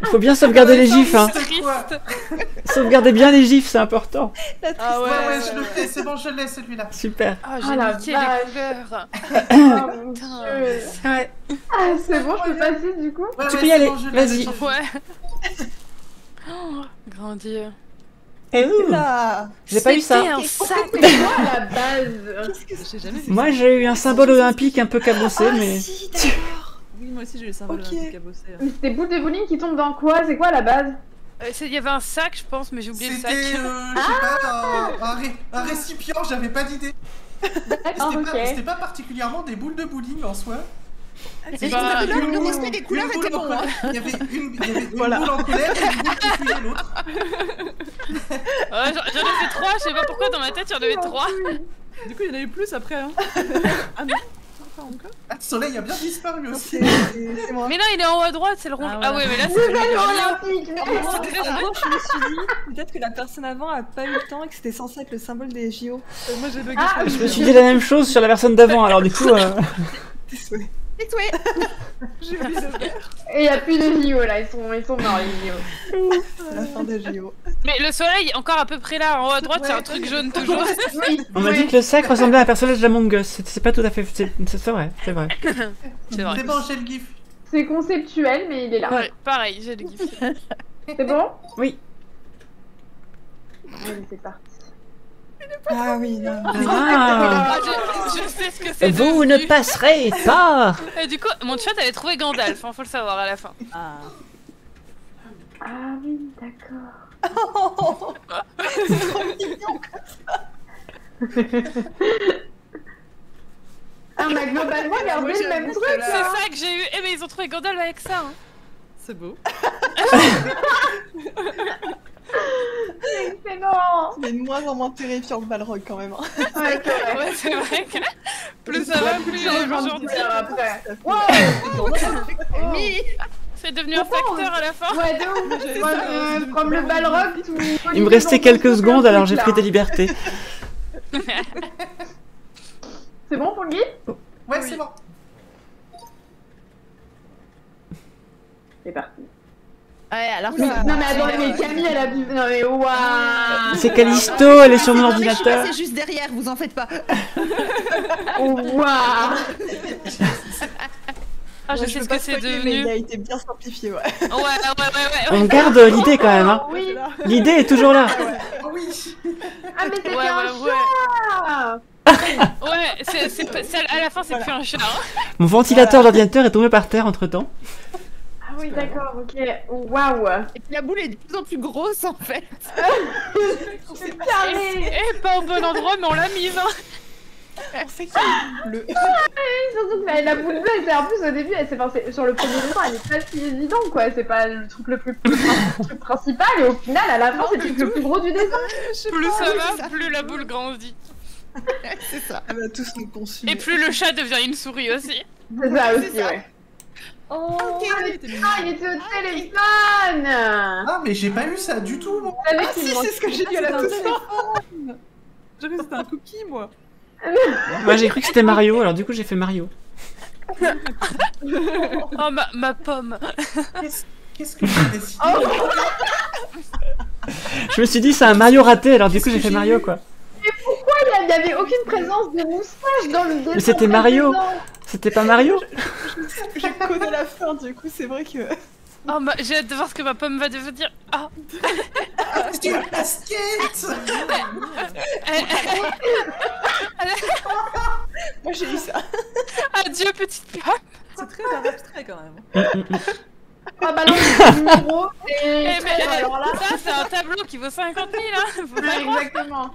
Il faut bien sauvegarder les gifs, hein. Triste. Sauvegarder bien les gifs, c'est important. Ah Ouais, je le fais, c'est bon, je l'ai celui-là. Super. Ah, Ah, la j'ai niqué vache. les couleurs. Oh mon Putain. Dieu. Ouais. Ah, c'est bon, je peux passer du coup? Ouais, Tu ouais, peux y c'est aller, bon, je l'ai, vas-y. je l'ai. Ouais. Oh, grand Dieu. Et ouh, Là. j'ai pas eu ça. C'était un sac. C'est quoi à la base? J'ai jamais vu Moi, j'ai eu un symbole olympique un peu cabossé, mais. Si, d'accord. Oui, moi aussi j'ai eu le symbole Ok. olympique à bosser. Mais c'est des boules de bowling qui tombent dans quoi? C'est quoi à la base? Il y avait un sac, je pense, mais j'ai oublié le sac. C'était, je sais pas, un récipient, j'avais pas d'idée. C'était pas particulièrement des boules de bowling en soi. Le respect des couleurs était bon. Il y avait une boule en colère et une boule qui fuyait l'autre. J'en ai fait 3, je sais pas pourquoi dans ma tête il y en avait 3. Du coup, il y en avait plus après. Hein. Ah non. Ah, le soleil a bien disparu aussi. C'est moi. Mais non, il est en haut à droite, c'est le rond. Ah ouais, mais là c'est Nouvelle le olympique. Je me suis dit, peut-être que la personne avant a pas eu le temps et que c'était censé être le symbole des JO. Moi j'ai bugué. Je me suis dit la même chose sur la personne d'avant, alors du coup... Désolé. J'ai oublié de faire. Et y a plus de JO là, ils sont morts les JO. La fin des JO. Mais le soleil, encore à peu près là, en haut à droite, c'est un truc jaune toujours. On m'a dit que le sac ressemblait à un personnage d'Among Us, c'est pas tout à fait... C'est vrai, c'est vrai. C'est vrai. C'est bon, j'ai le gif. C'est conceptuel, mais il est là. Ouais, pareil, j'ai le gif. C'est bon? Oui. Allez, c'est parti. Ah oui, non. Ah. Je sais ce que c'est. Vous ne passerez pas. Et du coup, mon chat avait trouvé Gandalf, hein, faut le savoir à la fin. Ah oui, d'accord. C'est trop mignon comme ça. Ah, mais globalement, regardez le même truc C'est là. ça que j'ai eu. Eh mais ils ont trouvé Gandalf avec ça. Hein. C'est beau. Excellent. Il est de moins en moins terrifiant le Balrog quand même. Ouais, c'est vrai. Ouais, c'est vrai que plus ça va, plus il est gentil. Après. C'est devenu un facteur à la fin. Ouais, de ouf. Comme le Balrog, tout. Il me restait quelques secondes, alors j'ai pris des libertés. C'est bon pour le guide? Ouais, c'est bon. C'est parti. Ouais, alors Non mais attendez, mais Camille elle a bu... Non mais waouh. C'est Callisto, elle est sur mon ordinateur. C'est juste derrière, vous en faites pas. Waouh. Ah, je sais ce que c'est devenu. Mais il a été bien simplifié, ouais. Ouais. On garde l'idée quand même, hein. Oui. L'idée est toujours là. Oui. Ah mais c'était Ouais, un ouais, chat. Ouais, à la fin c'est plus un chat. Hein. Mon ventilateur d'ordinateur est tombé par terre entre temps. Ah oui d'accord, ok. Waouh. Et puis la boule est de plus en plus grosse en fait. C'est carré. Et pas au bon endroit, mais on l'a mise. Hein. On sait qu'il est bleu. Surtout que la boule bleue, c'est en plus au début, sur le premier moment, elle est pas si évidente quoi. C'est pas le truc le plus principal et au final, à la fin, c'est le truc le plus gros du dessin. Plus ça va, plus la boule grandit. C'est ça. Elle va tous nous consumer. Et plus le chat devient une souris aussi. C'est ça aussi, ouais. Oh, il était au téléphone. Ah, mais j'ai pas eu ça du tout, moi. Ah si, c'est ce que j'ai dit à la toute fin. J'ai cru que c'était un cookie, moi. Moi j'ai cru que c'était Mario, alors du coup j'ai fait Mario. Oh ma pomme. Qu'est-ce que j'ai décidé? Je me suis dit c'est un Mario raté, alors du coup j'ai fait Mario quoi. Mais pourquoi il n'y avait aucune présence de moustache dans le dessin? Mais c'était Mario. C'était pas Mario? Je connais la fin, du coup c'est vrai que... Oh j'ai hâte de voir ce que ma pomme va devenir. Ah. C'est une basket. Moi j'ai eu ça. Adieu petite pomme. C'est très abstrait quand même. Ah bah non, c'est le numéro et... alors là... Ça c'est un tableau qui vaut 50 000 hein. Faut pas croire. Exactement.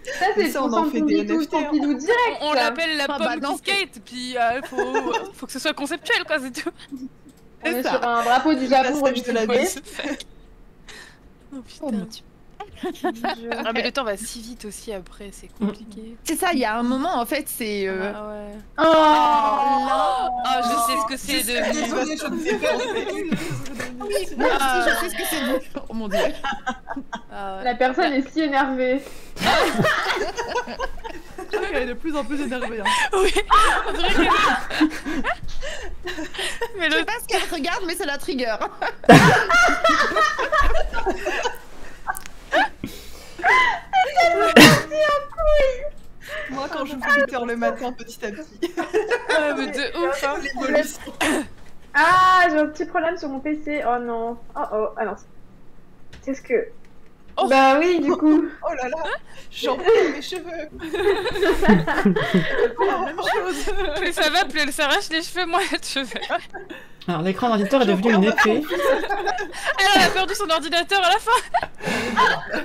Ça c'est on en fait des NFT. Pompidou direct. On l'appelle la Ah bah pomme non. qui skate, puis faut que ce soit conceptuel quoi, c'est tout. On est sur un drapeau du Japon Passage de la vie. Oh putain. Ah mais le temps va si vite aussi après, c'est compliqué. C'est ça, il y a un moment en fait, c'est. Ah ouais. Oh là. Ah je sais ce que c'est devenu. Désolé, je ne sais pas. Moi aussi, je sais ce que c'est devenu. Oh mon dieu. Ah ouais. La personne est si énervée. Je crois qu'elle est de plus en plus énervée. Hein. Oui, on dirait que... Mais Je sais pas ce qu'elle regarde, mais c'est la trigger. Moi quand j'ouvre Twitter le matin petit à petit. Ah mais de ouf hein. L'évolution. Ah, j'ai un petit problème sur mon PC. Oh non. Oh oh. Ah non. Qu'est-ce que... Oh. Bah oui, du coup. Oh là là, j'en perds mes cheveux. La même chose. Plus ça va, plus elle s'arrache les cheveux, moins elle a de cheveux. Alors l'écran d'ordinateur est devenu une épée. Elle a perdu son ordinateur à la fin.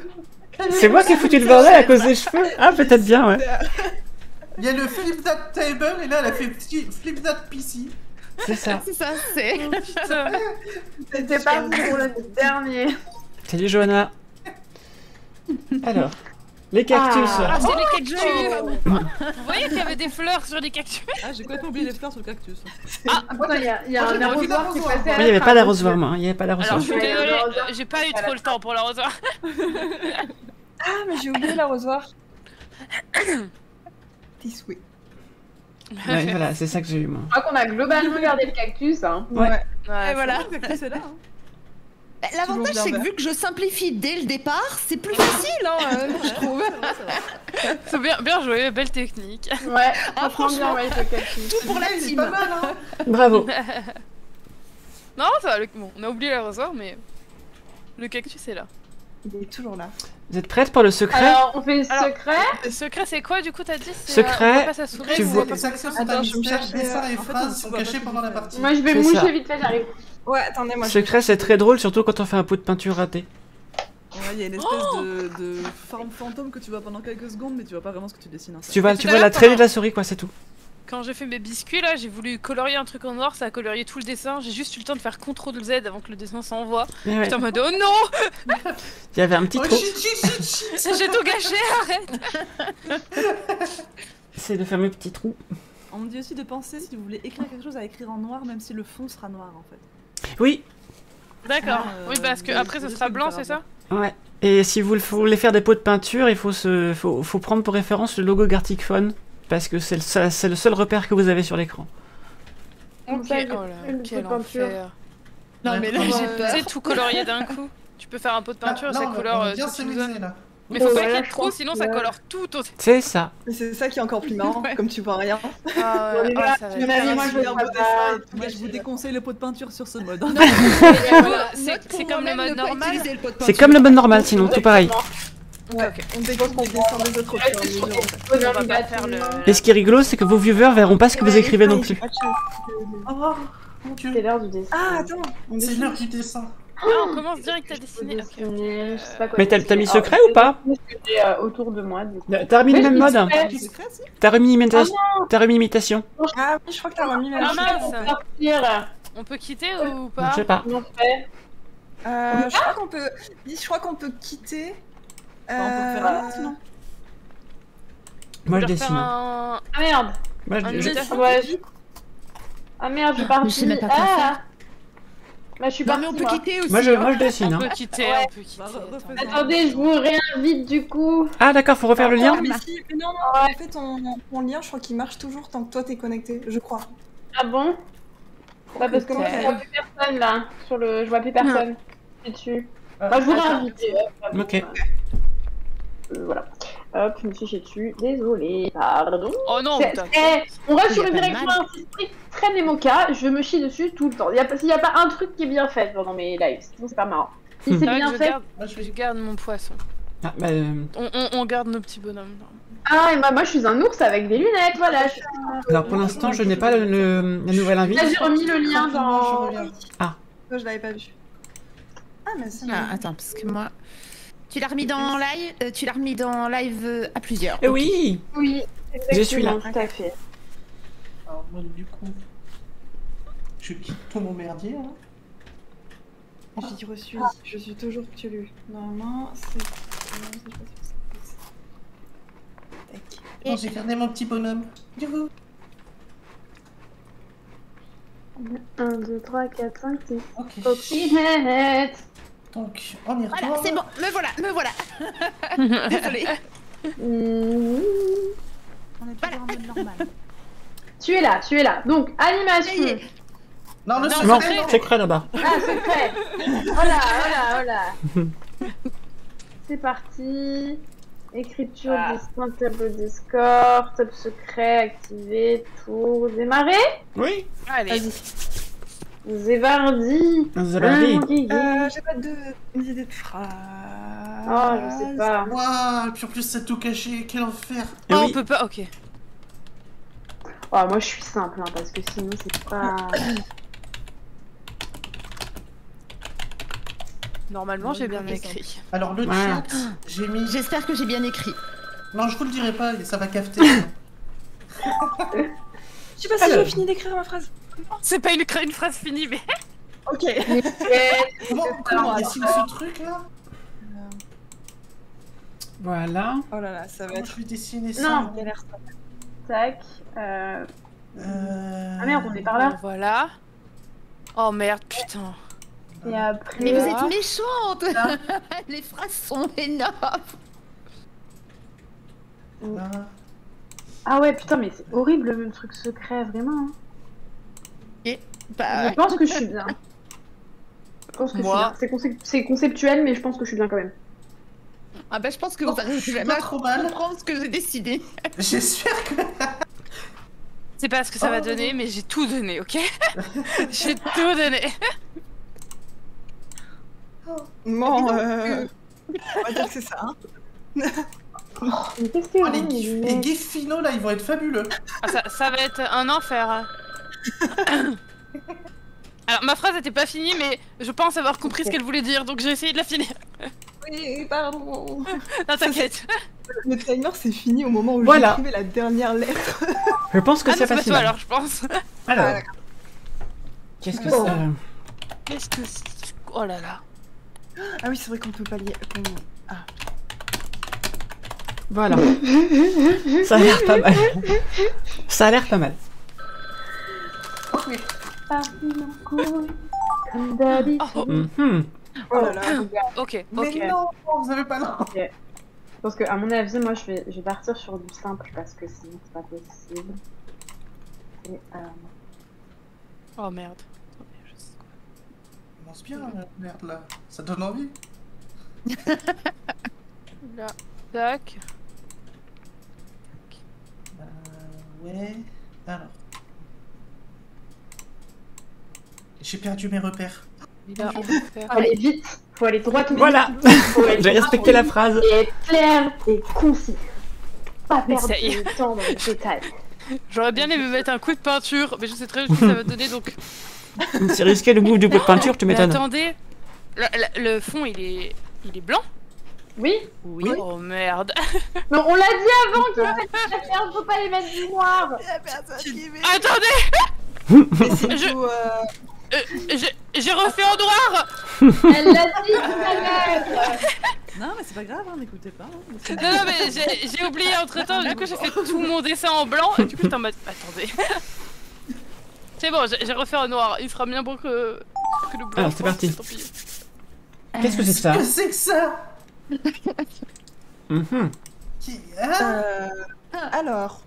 C'est moi qui ai foutu le bordel à cause des cheveux. Ah peut-être bien, ouais. Il y a le flip that table et là elle a fait flip that PC. C'est ça. C'est ça, c'est. Oh, putain. C'était parti pour le dernier. Salut Johanna. Alors, les cactus. Ah, c'est les cactus. Vous voyez qu'il y avait des fleurs sur les cactus? Ah, j'ai complètement oublié les fleurs sur le cactus. Ah, attends, il y a un arrosoir qui est passé. Oui, il n'y avait pas d'arrosoir, moi. Il n'y avait pas d'arrosoir. Alors, je suis désolée, j'ai pas eu trop le temps pour l'arrosoir. Ah, mais j'ai oublié l'arrosoir. This way. Ouais, voilà, c'est ça que j'ai eu, moi. Je crois qu'on a globalement gardé le cactus. Hein. Ouais. Et voilà. Le cactus est là. Hein. L'avantage, c'est que vu que je simplifie dès le départ, c'est plus facile, hein, je trouve. C'est bien joué, belle technique. Ouais, franchement, ouais, le cactus. Tout pour la team. Pas mal, hein. Bravo. Non, ça va, bon, on a oublié l'arrosoir, mais le cactus est là. Il est toujours là. Vous êtes prêtes pour le secret? Alors, on fait le secret. Le secret, c'est quoi, du coup, t'as dit? Secret, Tu vois, les Attends, je je cherche cherche dessins et phrases sont cachés pendant la partie. Moi, je vais C'est ça. moucher vite fait, j'arrive. Ouais, attendez, moi. Secret, c'est très drôle, surtout quand on fait un pot de peinture raté. Ouais, il y a une espèce de forme fantôme que tu vois pendant quelques secondes, mais tu vois pas vraiment ce que tu dessines. En fait. Tu vois tout à la l'heure, traînée pendant- de la souris, quoi, c'est tout. Quand j'ai fait mes biscuits, là, j'ai voulu colorier un truc en noir, ça a colorié tout le dessin. J'ai juste eu le temps de faire CTRL Z avant que le dessin s'envoie. Mais ouais. J'étais en mode, oh non! Il y avait un petit Oh trou. shit. J'ai tout gâché, arrête! C'est le fameux petit trou. On me dit aussi de penser si vous voulez écrire quelque chose à écrire en noir, même si le fond sera noir en fait. Oui, D'accord. Ah, Oui, parce que après, ce sera blanc, c'est ça? ouais. Et si vous voulez faire des pots de peinture, il faut prendre pour référence le logo Gartic Phone, parce que c'est le seul repère que vous avez sur l'écran. Donc, Ok, ça, oh j'ai là, fait le quel pot de peinture. enfer. Non, mais là, Ouais, j'ai Tu peur. sais, tout colorier d'un coup. Tu peux faire un pot de peinture, Non, ça on colore va bien ce que tu nous s'amuser donnes. là. Mais faut pas Ouais, qu'il y ait je de trop, pense sinon que- ça colore tout. C'est ça. Mais c'est ça qui est encore plus marrant, comme tu vois rien. Ah, Bon, les gars, ça va à mon être- avis, moi, je vais Super pas. beau dessin. Moi, je vous déconseille le pot de peinture sur ce mode. C'est comme le mode normal. C'est comme le mode normal, sinon, tout pareil. On déconse les dessins des autres au fur et à mesure. En fait. On va pas faire le. Et ce qui est rigolo, c'est que vos viewers verront pas ce que vous écrivez non plus. Oh mon dieu. C'est l'heure du dessin. Ah, attends. C'est l'heure du dessin. Ah, on commence direct à dessiner. Ok. Je sais pas quoi Mais dessiner. t'as mis Alors, secret je ou pas? vais ce que j'ai, autour de moi, du coup. T'as remis le Mais même je dis mode? secret. Du secret, si. T'as remis imitation? Ah oui, je crois que t'as remis Ah la mince. Sortir. On peut quitter ou pas? Je sais pas. Comment on fait? Je crois qu'on peut quitter. On peut faire un autre, sinon. Moi, je Leur faire dessine. un- Ah merde. Moi, un je- imitation. Ouais, Ah merde, je suis partie. je sais même pas quoi faire. Bah, je suis Non, partie. mais on peut moi. quitter aussi. moi, hein. je dessine. On Hein. peut quitter, Ouais. on peut quitter. Bah, refais-en. Attends. Attendez, je vous réinvite du coup. Ah, d'accord, faut refaire le lien? Mais si, mais non, en fait, ton lien, je crois qu'il marche toujours tant que toi t'es connecté, je crois. Ah bon? Bah, parce que moi, je vois plus personne là. Sur le... Je vois plus personne. Je suis dessus. Bah, je vous réinvite. Ok. Voilà. Hop, je me suis chié dessus. Désolée. Pardon. Oh non, C'est- putain. On reste sur Il y une a pas de direction artistique très Nemoka. Je me chie dessus tout le temps. S'il n'y a pas un truc qui est bien fait pendant mes lives, sinon c'est pas marrant. Si c'est C'est vrai bien que fait. je garde mon poisson. Ah, bah, On garde nos petits bonhommes. Ah, et bah, moi je suis un ours avec des lunettes, voilà. alors, pour l'instant, je n'ai pas la nouvelle invite. Là, j'ai remis le lien Je dans. reviens. Moi, je l'avais pas vu. Ah, mais c'est Ah, attends, parce que moi. Tu l'as remis dans live, à plusieurs. Eh oui! Oui, Je suis là. exactement, tout à fait. Alors, moi, du coup, je quitte tout mon merdier. Hein. J'ai reçu, je suis toujours Cthulhu. Normalement, c'est. Tac. Bon, j'ai gardé mon petit bonhomme. Youhou. 1, 2, 3, 4, 5, 6. Ok. Coccinette. Donc, on y Voilà, retourne. c'est bon, me voilà. Désolée. On est toujours en mode normal. Tu es là. Donc, animation. Non, le Non, secret, Non, non. secret là-bas. Ah, secret. Voilà. C'est parti. Écriture, dessin, tableau des scores, top secret, activé, tour, démarrer. Oui. Allez. Zévardi. Vous avez dit. J'ai pas d'idée de phrase. Oh, je sais pas. Waouh, et puis en plus, c'est tout caché. Quel enfer. Eh Oh, oui. on peut pas. Ok. Oh, moi je suis simple, hein, parce que sinon c'est pas. Normalement, j'ai bien écrit. Alors le chat, j'ai mis... J'espère que j'ai bien écrit. Non, je vous le dirai pas, ça va capter. Je sais pas si j'ai fini d'écrire ma phrase. C'est pas une phrase finie, mais... Ok. Comment on dessine ce truc là? Voilà. Oh là là, ça va être... Je vais dessiner ça. Non. Tac. Ah merde, on est par là. Voilà. Oh merde, putain. Et après... Mais vous êtes méchante. Les phrases sont énormes. Ah ouais, putain, mais c'est horrible le truc secret, vraiment. Et bah... Je pense que je suis bien. Je pense que Moi... je suis bien. C'est conceptuel, mais je pense que je suis bien quand même. Ah bah je pense que vous arrivez jamais à comprendre ce que j'ai décidé. J'espère que... C'est pas ce que ça va donner, mais j'ai tout donné, ok? J'ai tout donné. Bon, on va dire que c'est ça, hein. Mais qu'est-ce que les gifs finaux là, ils vont être fabuleux. Ah, ça va être un enfer. Alors, ma phrase était pas finie, mais je pense avoir compris ce qu'elle voulait dire, donc j'ai essayé de la finir. Oui, pardon. Non, t'inquiète. Le timer c'est fini au moment où Voilà. j'écrivais la dernière lettre. Je pense que Ah c'est non, c'est pas facile. toi alors, je pense. Alors. Qu'est-ce que ça... Qu'est-ce que c'est... Oh là là. Ah oui, c'est vrai qu'on peut pas lier... Ah. Voilà. Ça a l'air pas mal. Ça a l'air pas mal. Oh là là. Ok, Mais ok. non, vous avez pas l'air. Ok. Parce que à mon avis, moi je vais partir sur du simple parce que sinon c'est pas possible. Et, Oh merde. On lance bien, merde là. Ça donne envie. Là, tac. Ouais. Alors. J'ai perdu mes repères. Là, on va faire... faut aller vite, faut aller droit au but. Voilà. Faut aller J'ai respecté la phrase. Et être clair et concis. Pas perdre Ça y est. de temps dans les détails. J'aurais bien aimé mettre un coup de peinture, mais je sais très bien ce que ça va donner, donc... C'est risqué le goût du pot de peinture, tu Mais m'étonnes. attendez, le fond il est blanc? Oui. Oui. Oh merde. Mais on l'a dit avant qu'il fallait pas faire, faut pas les mettre du noir. Attendez. J'ai refait en noir. Elle l'a dit tout à l'heure. Non, mais c'est pas grave, hein, n'écoutez pas. Hein, Non, mais j'ai oublié entre temps, du coup j'ai fait tout mon dessin en blanc, et du coup j'étais en mode... Attendez. C'est bon, j'ai refait en noir, il fera bien beau que le blanc. Alors c'est parti. Qu'est-ce que c'est que ça? Qu'est-ce que c'est que ça? Alors.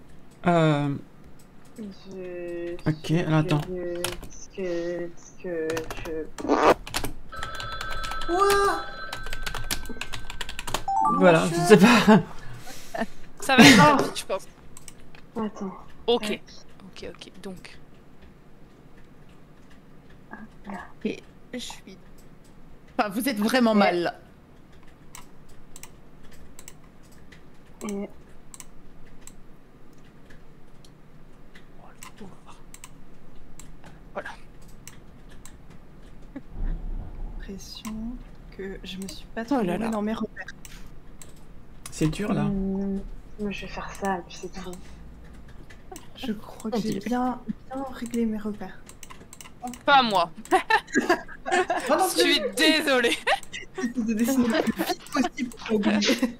Ok, alors attends. Voilà, je sais pas. Ça va être rapide, je pense. Attends. Ok, donc. Et je suis... Enfin, vous êtes vraiment mal là. Et... Voilà. L'impression que je me suis pas trouvée dans mes repères. C'est dur là. Moi je vais faire ça et puis c'est tout. Je crois que j'ai bien réglé mes repères. Pas moi. Je suis désolée. De dessiner le plus vite possible pour oublier.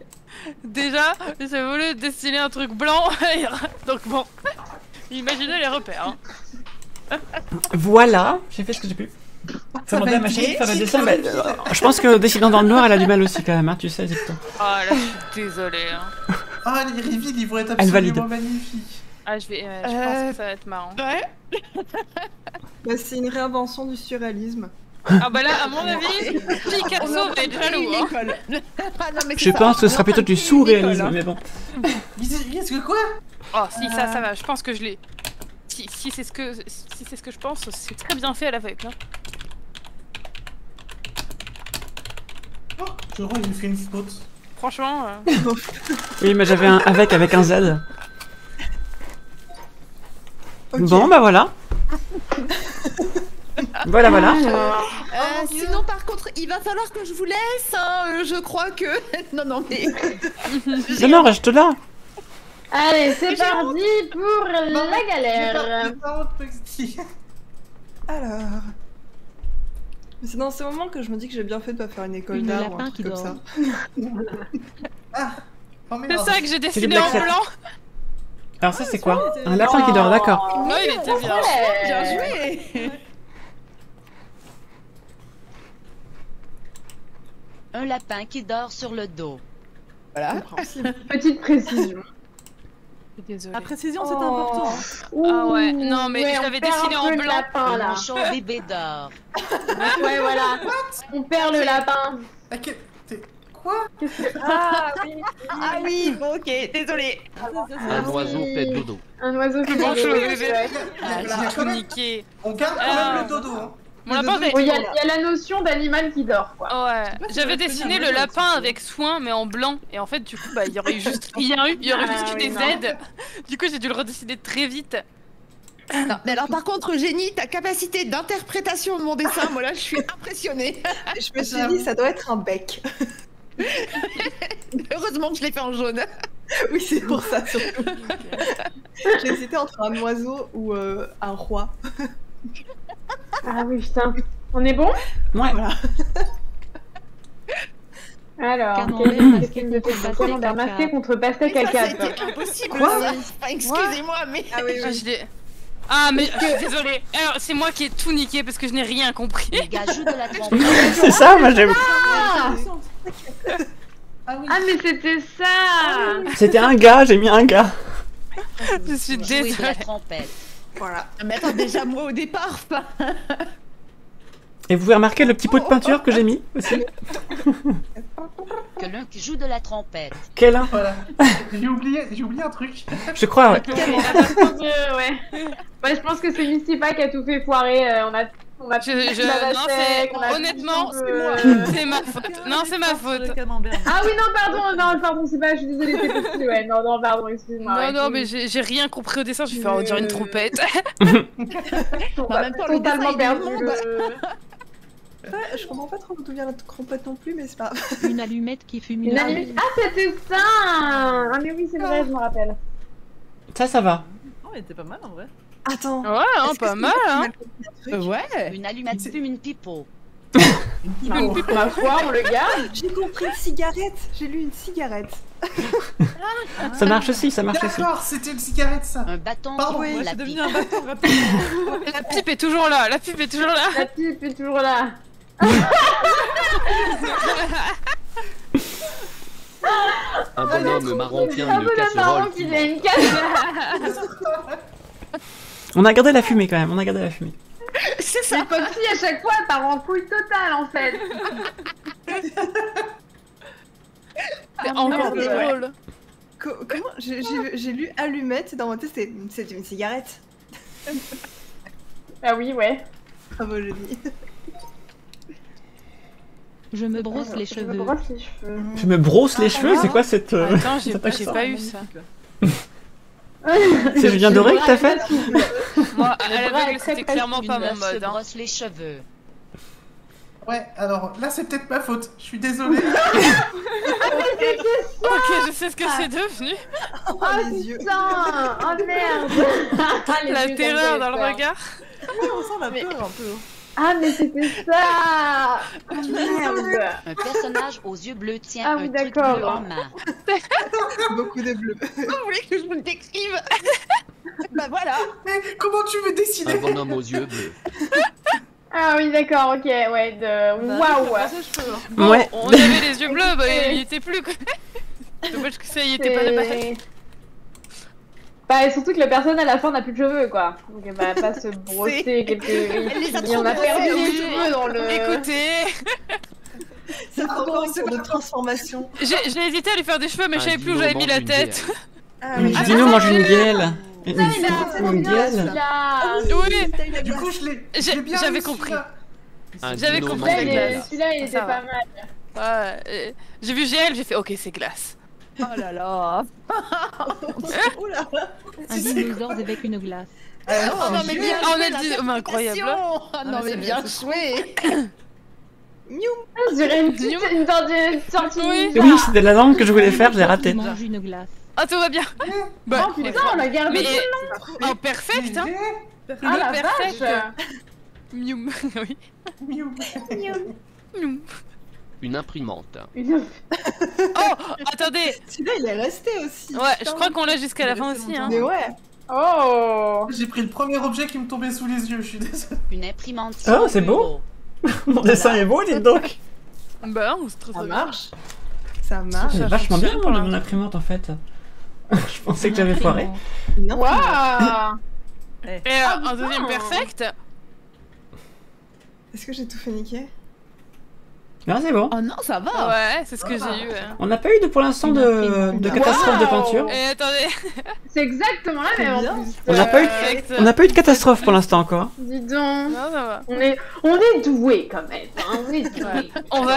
Déjà, j'ai voulu dessiner un truc blanc, donc bon, imaginez les repères. Hein. Voilà, j'ai fait ce que j'ai pu. Faut demander à ma chérie de faire le dessin, mais je pense que dessinant dans le noir, elle a du mal aussi quand même, hein, tu sais, c'est tout. Ah là, je suis désolée. Hein. Ah, les reveals, ils vont être Elle valide. absolument magnifiques. Ah, je pense que ça va être marrant. Ouais. Bah, c'est une réinvention du surréalisme. Ah bah là, à mon avis, Picasso va être jaloux. Hein. Je pense que ce sera plutôt du sous-réalisme, mais bon. Qu'est-ce que quoi? Oh, si, ça va, je pense que je l'ai. Si c'est ce que je pense, c'est très bien fait à l'aveugle. Hein. Oh, je crois que j'ai fait une faute. Franchement... Oui, mais j'avais un avec un Z. Okay. Bon, bah voilà. Voilà. Sinon, par contre, il va falloir que je vous laisse. Hein, je crois que. Non, mais. Non, reste là. Allez, c'est parti pour la galère. Alors. C'est dans ces moments que je me dis que j'ai bien fait de pas faire une école d'art ou un truc comme ça. C'est ça que j'ai dessiné en blanc. Alors ça c'est quoi? Un lapin qui dort, d'accord. Non, il était bien. Bien joué. Un lapin qui dort sur le dos. Voilà. Petite précision. Désolée. La précision, c'est important. Ah ouais, non mais je l'avais dessiné en blanc. Un Là. manchon bébé d'or. Ouais, voilà. On perd le lapin. Quoi? Ah oui, bon, ok, désolé. Un oiseau fait dodo. Un oiseau qui Manchon dodo. bébé. Ah, J'ai tout niqué. On garde quand même le dodo. Hein. Mon lapin, Il y a la notion d'animal qui dort, quoi. ouais, j'avais dessiné le lapin avec soin mais en blanc et en fait du coup bah il y aurait eu juste rien eu, il y aurait juste eu des Z. Du coup j'ai dû le redessiner très vite. Non, mais alors par contre, Génie, ta capacité d'interprétation de mon dessin, moi là, je suis impressionnée. Je me suis dit, ça doit être un bec. Heureusement que je l'ai fait en jaune. Oui, c'est pour ça surtout. J'ai hésité entre un oiseau ou un roi. Ah oui, putain. On est bon? Ouais. Voilà. Alors, Camembert quel masqué film de contre film pastèque Camembert à masqué quatre. contre pastèque à Ça, 4. c'était impossible. Quoi ça. Enfin, excusez-moi, mais. Ah oui, Ah, oui. je l'ai- Ah mais je suis désolée. Alors c'est moi qui ai tout niqué parce que je n'ai rien compris. Les gars jouent de la trompette. C'est ça, moi j'aime. Ah, mais c'était ça. C'était un gars, j'ai mis un gars. Je suis Jouer de la désolée. trompette. Voilà. Mais attends, déjà moi au départ, enfin. Et vous pouvez remarquer le petit pot de peinture que j'ai mis aussi. Que l'un qui joue de la trompette. Quel Voilà. J'ai oublié un truc. Je crois, ouais. Ouais. Ouais, je pense que c'est Mystifa qui a tout fait foirer. On a Non, la sec, on a honnêtement, tout, c'est ma faute. Non, c'est ma faute. Ah oui, non, pardon, c'est pas, je suis désolée, c'est possible, ouais, non, pardon, excuse-moi. Non, mais j'ai rien compris au dessin, j'ai fait on dirait une trompette. En même temps, le totalement dessin, perdu. il est Ouais, je comprends pas trop d'où vient la trompette non plus, mais c'est pas. Une allumette qui fume Une allumette. Ah, c'était ça. Ah, mais oui, c'est vrai, je me rappelle. Ça va. Oh, il était pas mal en vrai. Attends. Ouais, hein, pas mal, hein. Ouais. Une allumette fume une pipeau. Ma foi, on le garde. J'ai compris, cigarette. J'ai lu une cigarette. Ça marche aussi, ça marche aussi. D'accord, c'était une cigarette ça. Un bâton Pardon, pour Ouais, la c'est devenu pipe. un bâton rapide. La pipe est toujours là, la pipe est toujours là. La pipe est toujours là. Un bonhomme marron tient Un une peu le marron casserole. qui qui a une casse. On a gardé la fumée quand même, on a gardé la fumée. C'est ça. Mais Foxy, à chaque fois, elle part en couille totale, en fait. C'est encore plus ouais. drôle. Comment j'ai lu allumette et dans mon tête c'était une cigarette. Ah oui, ouais. Bravo, je dis. Je me brosse les Je me cheveux. brosse les cheveux. Je me brosse les cheveux, c'est quoi cette. Attends, j'ai cet pas accent eu ça. C'est Julien Doré que t'as fait? Moi, à Le bras est l'aveugle, très c'était clairement Une pas mon meuf se mode. Hein. brosse les cheveux. Ouais, alors là c'est peut-être ma faute. Je suis désolé. Ok, je sais ce que c'est devenu. Oh, les yeux. Putain. Oh merde. Les La yeux terreur comme dans le ça. regard. On sent la peur un peu. Ah, mais c'était ça. Merde. Un personnage aux yeux bleus tient Ah un oui, truc d'accord. bleu en main. Beaucoup de bleu. Vous voulez que je vous le décrive? Bah voilà. Mais comment tu veux Un dessiner? bonhomme aux yeux bleus. Ah oui, d'accord, ok, ouais, de... Waouh. Bon, Ouais. on avait les yeux bleus, bah il y était plus quoi. Dommage que ça y était pas de base. Bah, et surtout que la personne à la fin n'a plus de cheveux, quoi. Donc elle va pas se brosser quelques... Elle les a Et on a trop perdu brossés, les oui. cheveux dans le... Écoutez, Ça fait encore une sorte de transformation. j'ai hésité à lui faire des cheveux, mais je Un savais plus où dino j'avais mis mange la une tête. bière. Ah Une oui. dino mange une guêle. Une Il a une guêle. celui-là. Oui, Du coup je l'ai bien j'avais lu, compris. celui-là. Un J'avais dino compris mange la une glace. glace. Celui-là, il était Ça va. pas mal. Ouais, j'ai vu GL, j'ai fait ok, c'est glace. Oh là là. Oula. Un dinosaure avec une glace. Oh non mais bien Ah, on a joué, dit- oh, mais incroyable. l'interprétation. Ah non Ah, mais c'est bien bien, c'est joué. On dirait une petite sortie. Oui, c'était la langue que je voulais faire, j'ai raté. Mange une glace. Ah, tout va bien. Bah, Oh putain, on a gardé tout le long. Oh, perfect, hein. Ah la perfect. vache. Mioum, oui. Mioum. Une imprimante. Oh, attendez. Celui-là, il est resté aussi. Ouais, je crois qu'on l'a jusqu'à la fin aussi, hein. Mais ouais. Oh. J'ai pris le premier objet qui me tombait sous les yeux, je suis désolé. Une imprimante. Oh, c'est beau. Mon dessin est beau, dites donc. Bah, on se trouve Ça bien. marche. Ça marche. C'est vachement bien mon imprimante en fait. Je pensais que j'avais foiré. Non. Waouh. Et Ah, un deuxième putain. perfect. Est-ce que j'ai tout fait niquer? Non, c'est bon. Oh non, ça va. Ouais, c'est ce que j'ai eu. On n'a pas eu pour l'instant de catastrophe de peinture. Et attendez. C'est exactement la même en plus. On n'a pas eu Perfect. on n'a pas eu de catastrophe pour l'instant encore. Dis donc. Non, ça va. On est doués quand même. Hein. On est doués. On va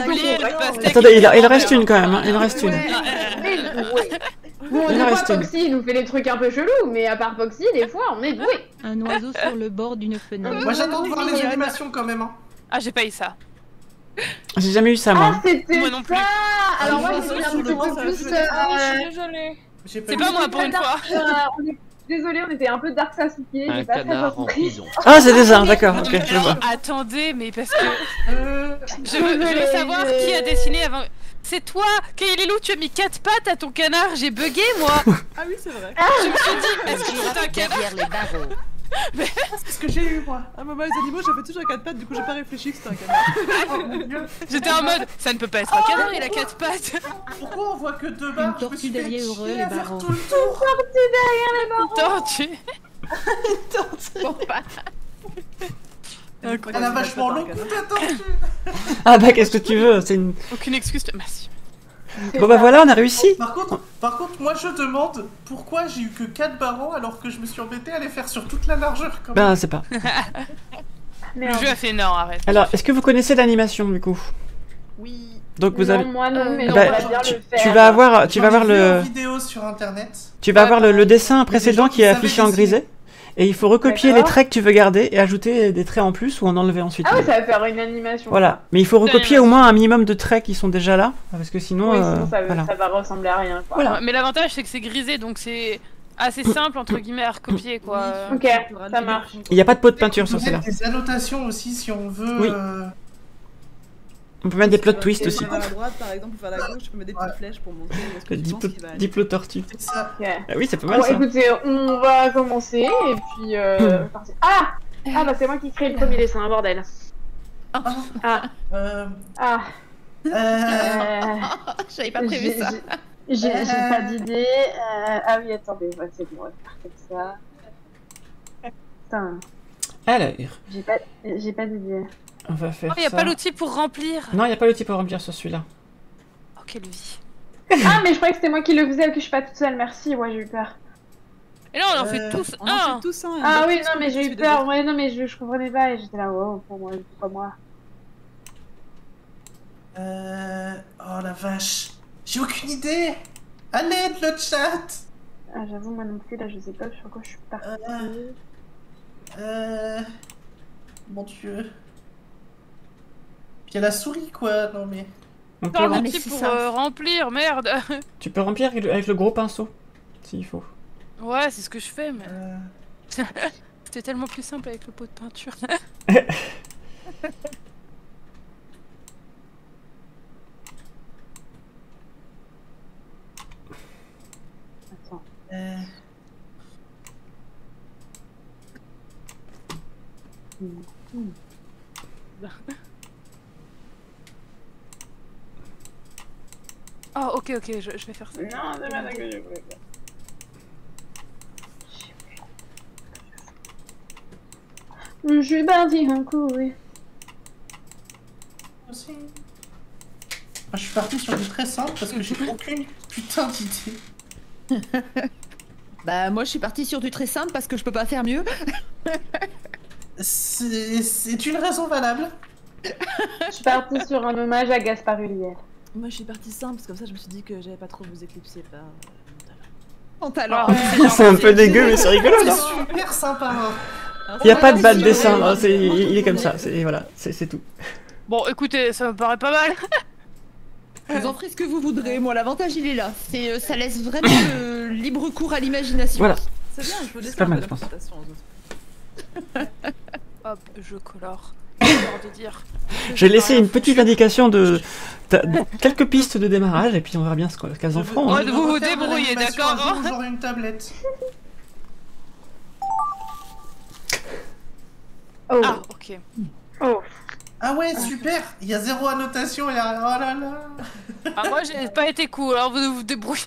oublier le pastèque. Attendez, il en reste une quand même. Hein. Il en reste une. On est doués. Bon, Il des en fois reste une. Foxy il nous fait des trucs un peu chelous, mais à part Foxy, des fois on est doués. Un oiseau sur le bord d'une fenêtre. Moi j'attends de voir les animations quand même. Hein. Ah, j'ai pas eu ça. J'ai jamais eu ça Ah, moi. c'était Moi non plus. ça. Alors moi Ah, j'ai oui, mis un sur petit le banc, peu ça plus. fait mal. Ah, je suis désolée. J'ai C'est pas moi pour une fois. On est désolé, on était un peu Dark Sasuke. Un J'ai pas très canard en compris. prison. Ah, c'est des uns, d'accord. Ok, je vois. Attendez, mais parce que je veux Désolée, savoir qui a dessiné avant. C'est toi, Kaililou, tu as mis 4 pattes à ton canard, j'ai bugué moi. Ah oui, c'est vrai. Je me suis dit, est-ce que c'est un canard? Derrière les barreaux. C'est ce que j'ai eu moi. Ah, maman, les animaux, j'avais toujours 4 pattes, du coup, j'ai pas réfléchi que c'était un canard. Oh mon dieu. J'étais en mode, ça ne peut pas être un canard, il a 4 pattes. Pourquoi on voit que deux barres? Je me suis fait tortue heureux, chier les à faire barreaux. tout le tour. Tortue. Elle a vachement long coup ta tortue. Ah bah qu'est-ce que tu veux, c'est une... Aucune excuse, merci. Bon bah voilà, on a réussi. Par contre, moi je demande pourquoi j'ai eu que 4 barreaux alors que je me suis embêté à les faire sur toute la largeur quand même. Ben c'est pas. Le jeu a fait non, arrête. Alors, est-ce que vous connaissez l'animation du coup? Oui. Donc vous avez... Non, moi non, mais Bah, on va bien le faire. Tu vas avoir le... vidéo sur internet. Tu vas avoir le Il y dessin a des précédent gens qui est savaient affiché en dessiner. grisé. Et il faut recopier les D'accord. traits que tu veux garder et ajouter des traits en plus ou en enlever ensuite. Ah ouais, ça va faire une animation. Voilà, mais il faut recopier au moins un minimum de traits qui sont déjà là, parce que sinon... Oui, sinon ça, voilà. ça va ressembler à rien. Quoi. Voilà. Mais l'avantage c'est que c'est grisé, donc c'est assez simple entre guillemets à recopier quoi. Ok, ça marche. Il n'y a pas de pot de peinture On sur peut celle-là. mettre des annotations aussi si on veut. Oui. On peut mettre des plot twists aussi. Vers la droite, par exemple, ou vers la gauche, tu peux mettre des petites flèches pour montrer où est-ce que Le tu penses qu'il va aller. diplo tortue. C'est ça. Ok. Ah oui, c'est pas mal Bon, ça. écoutez, on va commencer et puis. Partir. Ah bah c'est moi qui crée le premier dessin, bordel. Ah. Ah. J'avais pas prévu ça. J'ai pas d'idée. Ah oui, attendez, ouais, c'est bon, on va faire comme ça. Putain, Alors, j'ai pas d'idée. on va faire Oh, y a ça. pas l'outil pour remplir. Non, il n'y a pas l'outil pour remplir sur celui-là. Oh, quelle vie. Ah, mais je croyais que c'était moi qui le faisais, que je suis pas toute seule, merci, ouais, j'ai eu peur. Et là, on en fait tous On en un. fait tous un. Ah oui, Parce non, que mais j'ai tu eu fais peur, des ouais, non, mais je comprenais pas et j'étais là, wow, pourquoi moi Oh la vache. J'ai aucune idée. À l'aide le chat. Ah, j'avoue, moi non plus, là, je sais pas sur quoi je suis partie. Mon dieu. Puis il y a la souris quoi, non mais. On peut Dans rem- l'outil pour remplir, merde. Tu peux remplir avec le gros pinceau, s'il faut. Ouais, c'est ce que je fais, mais. C'était tellement plus simple avec le pot de peinture. Attends. Oh, ok, je vais faire ça. Non, c'est pas ça que je voulais faire. Je suis partie en couille. Aussi. Moi, je suis parti sur du très simple parce que j'ai aucune putain d'idée. Bah moi je suis partie sur du très simple parce que je peux pas faire mieux. C'est une raison valable. Je suis partie sur un hommage à Gaspard Ulliel. Moi, je suis partie simple, parce que comme ça, je me suis dit que j'allais pas trop vous éclipser par Mon talent. C'est un peu dégueu, mais c'est rigolo, non? C'est super sympa. Il n'y a pas de bas de dessin, non, il est comme ça, voilà, c'est tout. Bon, écoutez, ça me paraît pas mal. Vous en ferez ce que vous voudrez. Moi, l'avantage, il est là. Ça laisse vraiment le libre cours à l'imagination. Voilà. C'est bien, il faut C'est pas mal, je pense. Hop, je colore. De dire. J'ai laissé une petite indication de quelques pistes de démarrage et puis on verra bien ce qu'elles en feront. Hein. Vous vous débrouillez, d'accord? J'aurai une tablette. Oh. Ah, ok. Oh. Ah ouais, super. Il y a 0 annotation et oh là là. Ah, moi j'ai pas été cool, alors vous vous débrouillez.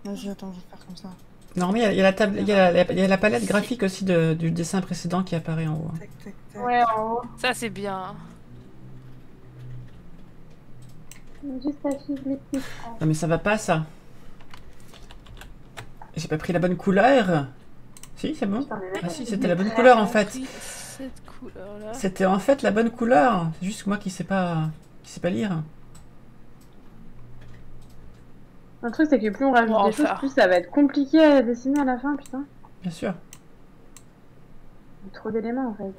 Vas-y, attends, je vais faire comme ça. Normalement, il y a la table, il y a la palette graphique aussi du dessin précédent qui apparaît en haut. Tac, tac, tac. Ouais, en haut. Ça c'est bien. Juste à suivre les petits. Non mais ça va pas ça. J'ai pas pris la bonne couleur. Si, c'est bon. Ah si, c'était la bonne couleur en fait. Cette couleur-là. C'était en fait la bonne couleur. C'est juste moi qui sais pas lire. Le truc, c'est que plus on rajoute Bon, des choses, enfin. plus ça va être compliqué à dessiner à la fin, putain. Bien sûr. Il y a trop d'éléments en fait.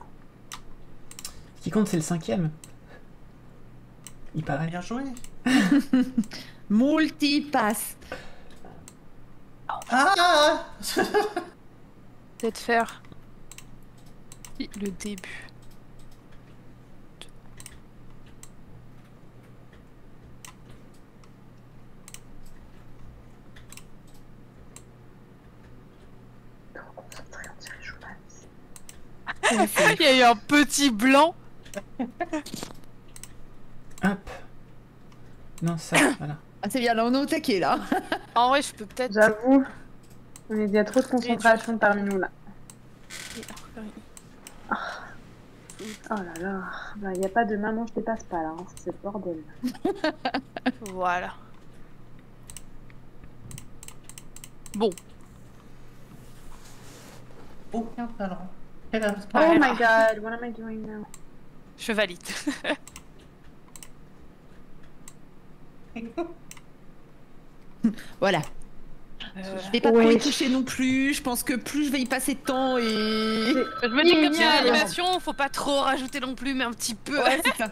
Ce qui compte, c'est le 5e. Il paraît. Bien joué. Multipass. Ah. Peut-être faire le début. Il y a eu un petit blanc. Hop. Non, ça, voilà. Ah, c'est bien, là, on est au taquet, là. En vrai, je peux peut-être. J'avoue, il y a trop de concentration parmi nous là. Oh là là, bah, y a pas de maman, je te passe pas là, hein. C'est le bordel. Voilà. Bon. Aucun talent. Oh my god, what am I doing now? Je valide. Voilà. Je vais pas trop y toucher non plus. Je pense que plus je vais y passer de temps et. Je me dis que c'est une animation, faut pas trop rajouter non plus, mais un petit peu. Ouais, c'est ça.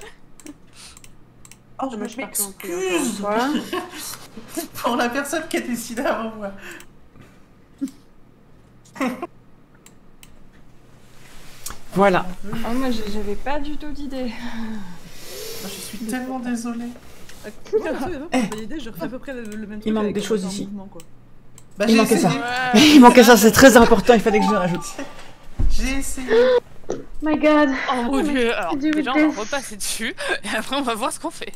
Oh, je m'excuse pour la personne qui a décidé avant moi. Voilà. Oh, moi, j'avais pas du tout d'idée. Je suis tellement désolée. Je refais à peu près le même truc. Il manque avec des choses un ici. mouvement, quoi. Bah, Il manquait ça. Il manquait ça, c'est très important, il fallait que je le rajoute. J'ai essayé. My god. Oh mon dieu. Alors, du déjà, on test. va repasser dessus, et après, on va voir ce qu'on fait.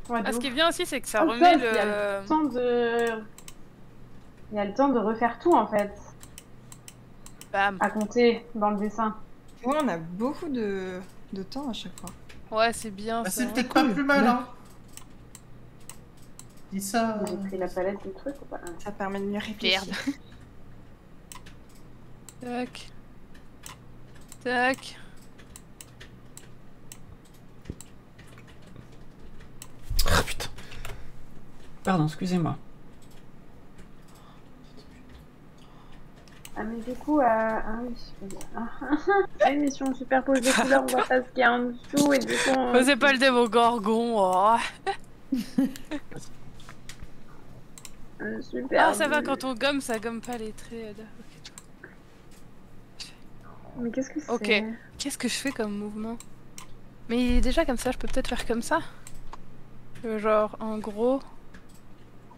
Ouais, Ah, ce qui est bien aussi, c'est que ça en remet fait, le. Il y a le temps de... Il y a le temps de refaire tout en fait. Bam. À compter dans le dessin. Ouais, on a beaucoup de temps à chaque fois. Ouais, c'est bien. Bah, ça. c'est peut-être pas plus mal, hein. Dis ça. J'ai pris la palette du truc ou pas? Ça permet de mieux réfléchir. Merde. Tac. Tac. Oh putain. Pardon, excusez-moi. Ah mais du coup, ah oui, émission on superpose des couleurs, on voit pas ce qu'il y a en dessous et du coup on... C'est pas le Démogorgon. Oh. Super. Ah, ça va, quand on gomme, ça gomme pas les traits. Mais qu'est-ce que c'est? Ok. Qu'est-ce que je fais comme mouvement? Mais déjà comme ça, je peux peut-être faire comme ça? Genre, en gros...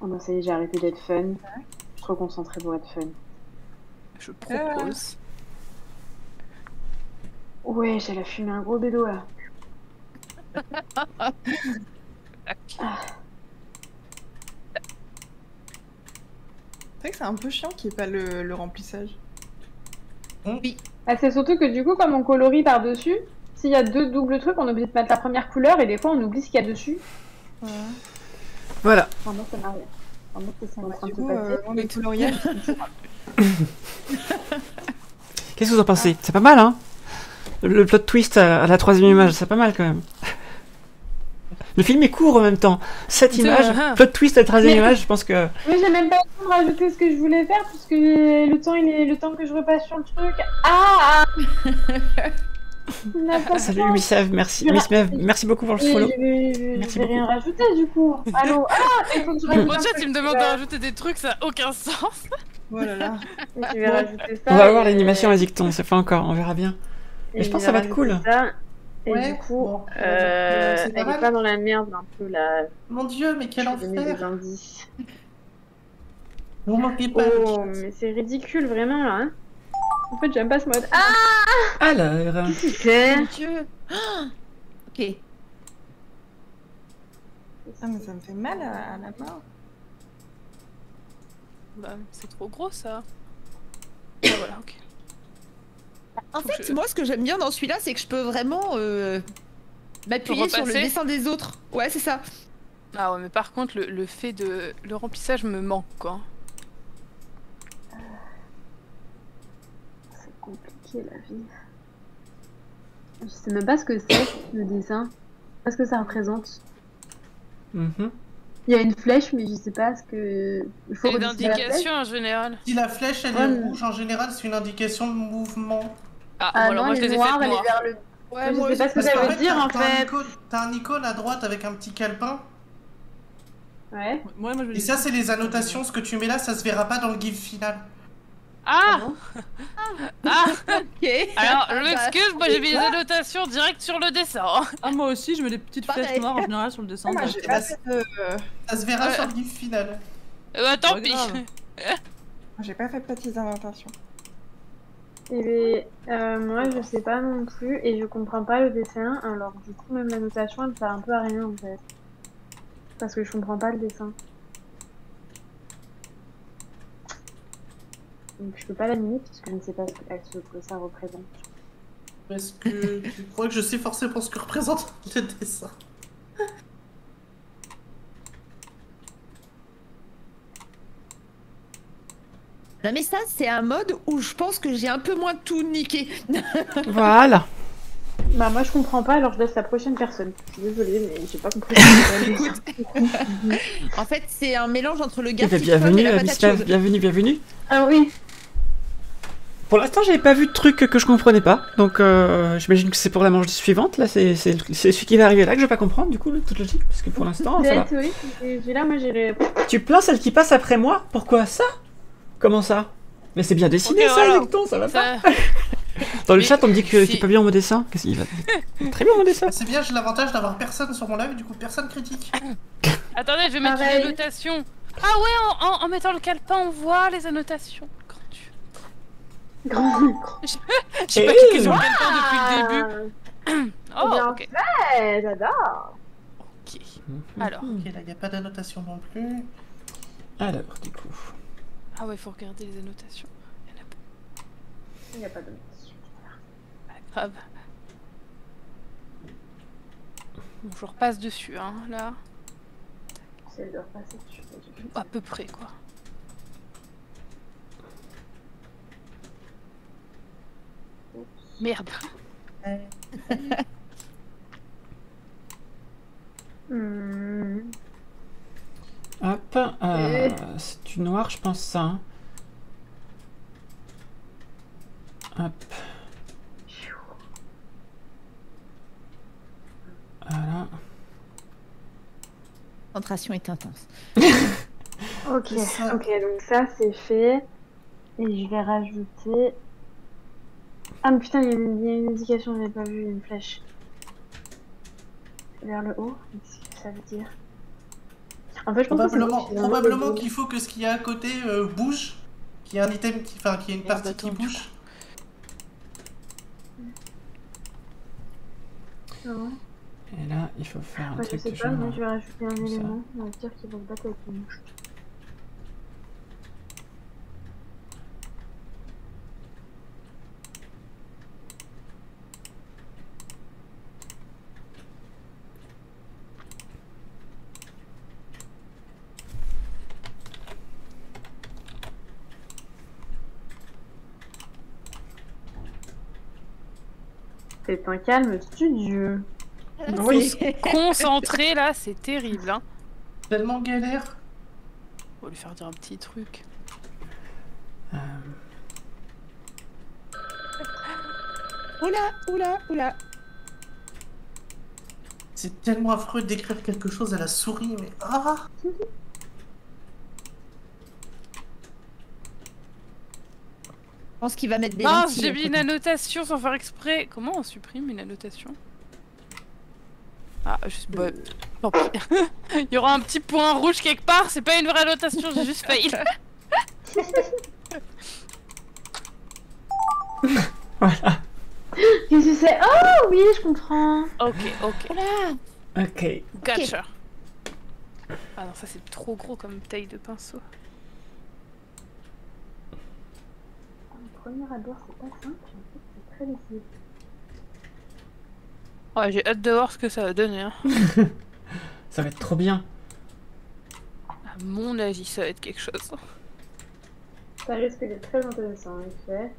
Oh bah ça y est, j'ai arrêté d'être fun. Je suis trop concentrée pour être fun. Je propose... Ouais, j'allais fumer un gros bédo là. C'est vrai que c'est un peu chiant qu'il n'y ait pas le remplissage. Oui. Ah, c'est surtout que du coup, comme on colorie par-dessus, s'il y a deux doubles trucs, on est obligé de mettre la première couleur et des fois on oublie ce qu'il y a dessus. Ouais. Voilà. Enfin, moi, ça m'arrive. Enfin, moi, c'est en train Du de coup, passer. on est coloriel. Qu'est-ce que vous en pensez? C'est pas mal, hein? Le plot twist à la 3e image, c'est pas mal quand même. Le film est court en même temps. 7 images, plot twist à la 3e image, je pense que... Mais j'ai même pas le temps de rajouter ce que je voulais faire puisque le temps, il est le temps que je repasse sur le truc. Ah Salut Missev, merci. Missev, merci beaucoup pour le follow. Je vais rien rajouter du coup. Allô. Ah, il faut que je rajoute. Moi, tu me demandes de rajouter des trucs, ça a aucun sens. Oh là là. Je vais rajouter ça. On va voir l'animation à Dicton, c'est pas encore, on verra bien. Mais je pense que ça va être cool. Et Ouais, du coup, bon, elle pas est mal. pas dans la merde un peu là. Mon dieu, mais quel Je vais donner des enfer. indices. Vous manquez pas. Oh, mais c'est ridicule vraiment là. Hein. En fait, j'aime pas ce mode. Ah, Alors, qu'est-ce qu'il fait? Mon Dieu. Ok. Ah, mais ça me fait mal à la main. Bah, c'est trop gros ça. Ah, voilà, ok. En fait, moi, ce que j'aime bien dans celui-là, c'est que je peux vraiment m'appuyer sur le Repasser. dessin des autres. Ouais, c'est ça. Ah ouais, mais par contre, le fait de... Le remplissage me manque, quoi. C'est compliqué la vie. Je sais même pas ce que c'est le dessin. Pas ce que ça représente. mhm. Il y a une flèche, mais je sais pas ce que. Il faut C'est une redessiner la flèche. indication en général. Si la flèche elle Ouais, est mais- rouge, en général, c'est une indication de mouvement. Ah, Ah bon, alors non, moi je elle les est ai noire, faites elle est noires. vers le. Ouais, je moi sais pas ce que Parce ça qu'en veut dire en fait. t'as un icône à droite avec un petit calepin. Ouais. Moi, je Et ça, c'est les annotations. Ce que tu mets là, ça se verra pas dans le GIF final. Ah Ah Ok. Alors, je m'excuse, moi j'ai mis les annotations direct sur le dessin. Ah, moi aussi, je mets des petites Pareil. flèches noires en général sur le dessin. Moi, j'ai pas fait de... Ça se verra Ouais. sur le GIF final. Bah tant Pas pis. grave. J'ai pas fait de petites annotations. Et moi je sais pas non plus et je comprends pas le dessin. Alors du coup même la notation elle sert un peu à rien en fait. Parce que je comprends pas le dessin. Donc je peux pas l'animer parce que je ne sais pas ce que ça représente. Parce que tu crois que je sais forcément ce que représente le dessin. Non, mais ça, c'est un mode où je pense que j'ai un peu moins tout niqué. Voilà. Bah moi je comprends pas alors je laisse la prochaine personne. Je suis désolée mais j'ai pas compris. En fait, c'est un mélange entre le Eh gars ben, et bienvenue, la patate Missev, chaude. bienvenue. Ah oui. Pour l'instant, j'avais pas vu de truc que je comprenais pas, donc j'imagine que c'est pour la manche suivante. Là, c'est celui qui va arriver là que je vais pas comprendre, du coup, toute logique, parce que pour l'instant, ça va. Peut-être oui. Et là moi j'ai. Tu plains celle qui passe après moi? Pourquoi ça? Comment ça? Mais c'est bien dessiné Ok, ça, voilà. Dicton, ça va pas? Ça- Dans le Mais chat, on me dit que si- c'est pas bien en mot dessin. Qu'est-ce qu'il va? Très bien en mot dessin. C'est bien, j'ai l'avantage d'avoir personne sur mon live, du coup personne critique. Attendez, je vais mettre Pareil. les annotations. Ah ouais, en mettant le calepin, on voit les annotations. Grand Dieu. J'ai pas cliqué sur le calepin depuis le début. Oh, Bien ok. fait, j'adore. Ok. Alors. Ok, là, y a pas d'annotation non plus. Alors, du coup. Ah ouais, faut regarder les annotations. Il n'y a pas de. Pas grave. Bon, je repasse dessus, hein, là. C'est de repasser dessus. À peu près, quoi. Merde. Hop, c'est du noir, je pense ça. Hein. Hop. Voilà. La concentration est intense. Ok, ok, donc ça c'est fait. Et je vais rajouter. Ah mais putain, il y a une indication, je n'avais pas vu, une flèche. Vers le haut, qu'est-ce que ça veut dire? En fait, je pense que c'est Probablement qu'il faut que ce qu'il y a à côté bouge. Qu'il y a un item qui. Enfin, qu'il y a une partie qui bouge. Ah ouais. Et là, il faut faire un Ouais, je truc sais de pas, genre. moi je vais rajouter un comme ça. élément. On va dire qu'il va se battre avec une mouche. C'est un calme studieux. Oui. Concentré là, c'est terrible. Hein. Tellement galère. On va lui faire dire un petit truc. Oula. C'est tellement affreux d'écrire quelque chose à la souris, mais ah. Je pense qu'il va mettre des Non, lentilles, j'ai mis une annotation sans faire exprès. Comment on supprime une annotation? Ah, juste... Bah, tant pis. Il y aura un petit point rouge quelque part, c'est pas une vraie annotation, j'ai juste failli. Voilà. Qu'est-ce que c'est? Oh oui, je comprends. Ok. Ok. Gotcha. Ah non, ça c'est trop gros comme taille de pinceau. Le premier abord, c'est pas simple, en fait, c'est très difficile. Ouais, j'ai hâte de voir ce que ça va donner. Hein. Ça va être trop bien. À mon avis, ça va être quelque chose. Ça risque d'être très intéressant, en effet.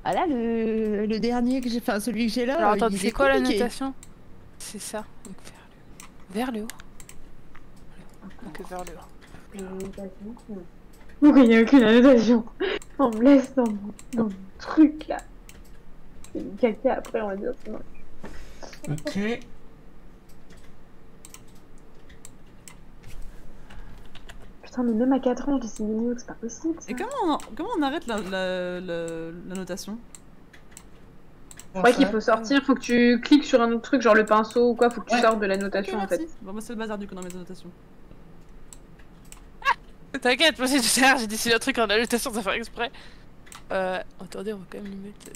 Ah là, le dernier que j'ai, enfin celui que j'ai là. Alors attends, il est c'est quoi la compliqué. notation? C'est ça, donc vers le haut. Donc vers le haut. Donc il n'y a aucune annotation. On me laisse dans mon truc là. C'est du caca après, on va dire. Sinon. Ok. Putain, mais même à 4 ans, je dessine des mieux, c'est pas possible. Ça. Et comment on arrête la notation? Je crois qu'il faut sortir, faut que tu cliques sur un autre truc, genre le pinceau ou quoi, faut que tu sortes de la notation en fait. Bon, moi c'est le bazar du coup dans mes annotations. T'inquiète, moi c'est tout à l'heure, j'ai dessiné un truc en annotation sans faire exprès. Attendez, on va quand même lui mettre...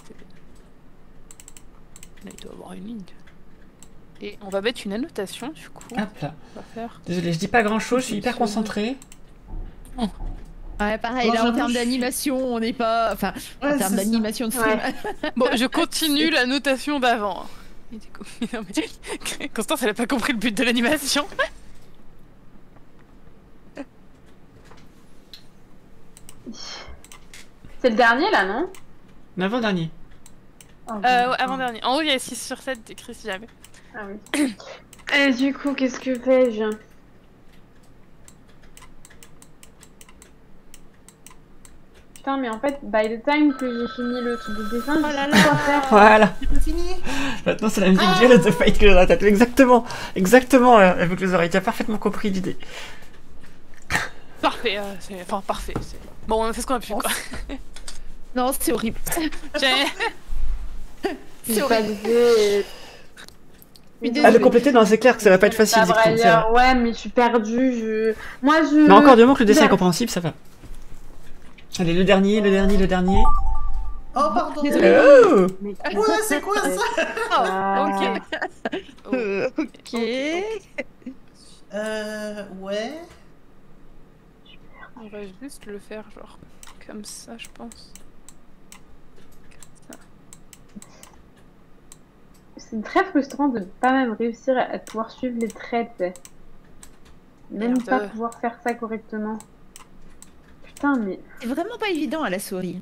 Là, il doit avoir une ligne. Et on va mettre une annotation du coup. Hop là. On va faire... Désolé, je dis pas grand chose, je suis hyper concentré. Ouais, pareil, Bon, là en j'avoue, termes d'animation, on n'est pas. Enfin, en termes d'animation de stream. Bon, je continue la notation d'avant. Non, mais... Constance, elle a pas compris le but de l'animation. C'est le dernier là, non? L'avant-dernier. Oh, Ouais, avant-dernier. En haut, il y a 6 sur 7 d'écrit si jamais. Ah oui. Et du coup, qu'est-ce que fais-je? Putain, mais en fait, by the time que j'ai fini le truc de dessin, je sais quoi faire. Voilà. C'est pas fini. Maintenant, c'est la musique Duel of the Fight que j'ai dans la tête. Exactement. Exactement, avec les oreilles. Tu as parfaitement compris l'idée. Parfait, enfin parfait. Bon, on a fait ce qu'on a pu, quoi. Non, c'est horrible. C'est horrible. Ah, le compléter, non, c'est clair que ça va pas être facile. Ouais, mais je suis perdue. Moi, je. Mais encore du moment que le dessin est compréhensible, ça va. Allez, le dernier. Oh, pardon. Oh Ouais, c'est quoi ça? Ok. Ok. Ouais. On va juste le faire, genre, comme ça, je pense. C'est très frustrant de pas même réussir à pouvoir suivre les traits, t'sais. Même Merde. pas pouvoir faire ça correctement. Putain, mais... C'est vraiment pas évident à la souris.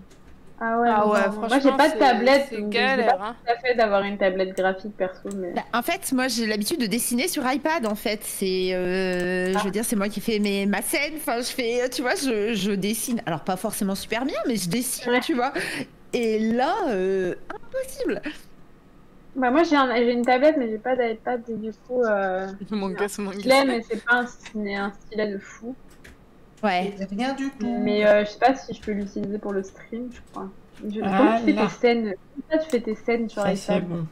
Ah ouais, Ah ouais, non. franchement, Moi j'ai pas de tablette, c'est donc galère, j'ai pas hein. tout à fait d'avoir une tablette graphique perso, mais... Bah, en fait, moi j'ai l'habitude de dessiner sur iPad en fait. C'est, je veux dire, c'est moi qui fais ma scène. Enfin, je fais, tu vois, je dessine. Alors pas forcément super bien, mais je dessine, tu vois. Et là, impossible. Bah moi j'ai une tablette, mais j'ai pas d'iPad, et du coup... Mon gars, Je l'ai, mais c'est pas un stylet de fou. Ouais. Rien du tout. Mais je sais pas si je peux l'utiliser pour le stream, je crois. Ah Comment tu fais là. tes scènes? Comment tu fais tes scènes sur Ça, c'est iPad? bon.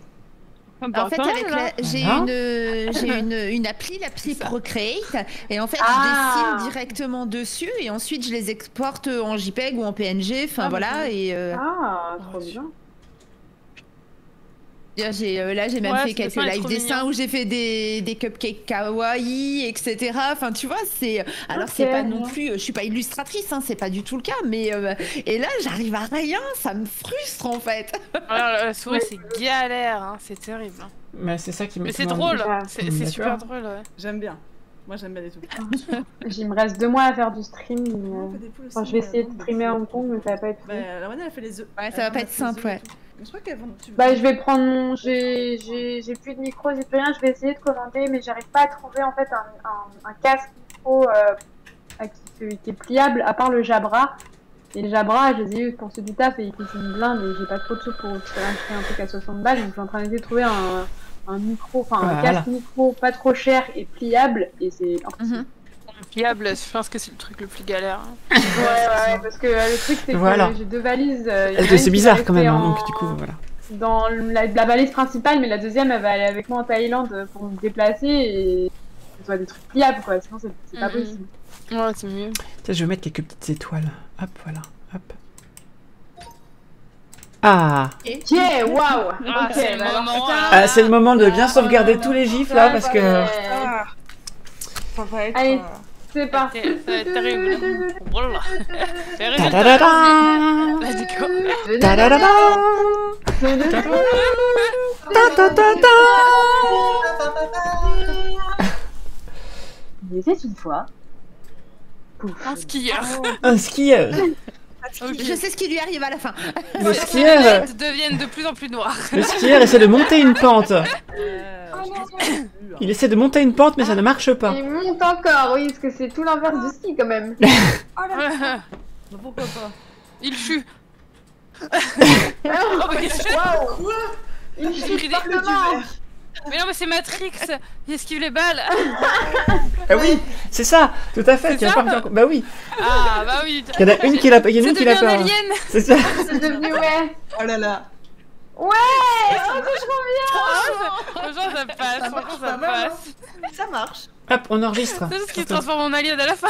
En fait, avec j'ai une appli, l'appli Procreate, et en fait, je dessine directement dessus, et ensuite je les exporte en JPEG ou en PNG, enfin voilà, et Ah, trop bien. là j'ai même fait quelques live dessins où j'ai fait des cupcakes kawaii, etc. Enfin tu vois, c'est alors c'est pas non plus, je suis pas illustratrice, hein, c'est pas du tout le cas, mais et là j'arrive à rien, ça me frustre en fait. Alors, la souris c'est galère, hein, c'est terrible. Hein. Mais c'est ça qui me. Mais c'est drôle, c'est D'accord. super drôle, ouais. J'aime bien. Moi j'aime bien les trucs. Il me reste 2 mois à faire du stream. Enfin, je vais essayer de streamer à Hong Kong, mais ça va pas être Bah, la Rwanda elle fait les œufs. Ouais, ça va pas être simple, ouais. Mais je crois qu'elle vend. Bah, je vais prendre mon. J'ai plus de micro, j'ai plus rien, je vais essayer de commander, mais j'arrive pas à trouver en fait un casque micro qui est pliable, à part le Jabra. Et Jabra, je les ai eu pour ceux du taf et ils sont une blinde et j'ai pas trop de sous pour acheter un truc à 60 balles. Donc je suis en train d'essayer de trouver un micro, enfin un casque micro pas trop cher et pliable et c'est impossible. Pliable, je pense que c'est le truc le plus galère. Ouais, parce que le truc c'est que j'ai 2 valises. C'est bizarre quand même, donc du coup voilà. Dans la valise principale, mais la deuxième elle va aller avec moi en Thaïlande pour me déplacer et ce soit des trucs pliables quoi, sinon c'est pas possible. Ouais, c'est mieux. Tiens, je vais mettre quelques petites étoiles. Hop, voilà, hop. Ah! Yeah, waouh! Ok, c'est le moment de bien sauvegarder tous les gifs là parce que. Ça va être. Allez, c'est parti! Ça va être terrible. Voilà. Let's go! Il était une fois. Un skieur. Un skieur. Je sais ce qui lui arrive à la fin. Le skieur deviennent de plus en plus noirs. Le skieur essaie de monter une pente. Il essaie de monter une pente mais ça ne marche pas. Il monte encore, oui, parce que c'est tout l'inverse du ski quand même. Pourquoi pas? Il chute. Waouh! Il chute parfaitement. Mais non, mais c'est Matrix. Il esquive les balles. Ah oui, c'est ça, tout à fait. Bah oui. Ah bah oui. Il y en a une qui l'a pas. C'est ça. C'est devenu Oh là là. Ouais. Oh, c'est trop bien. Franchement, ça passe. Franchement, ça passe. Ça marche. Hop, on enregistre. C'est ce qui se transforme en alien à la fin.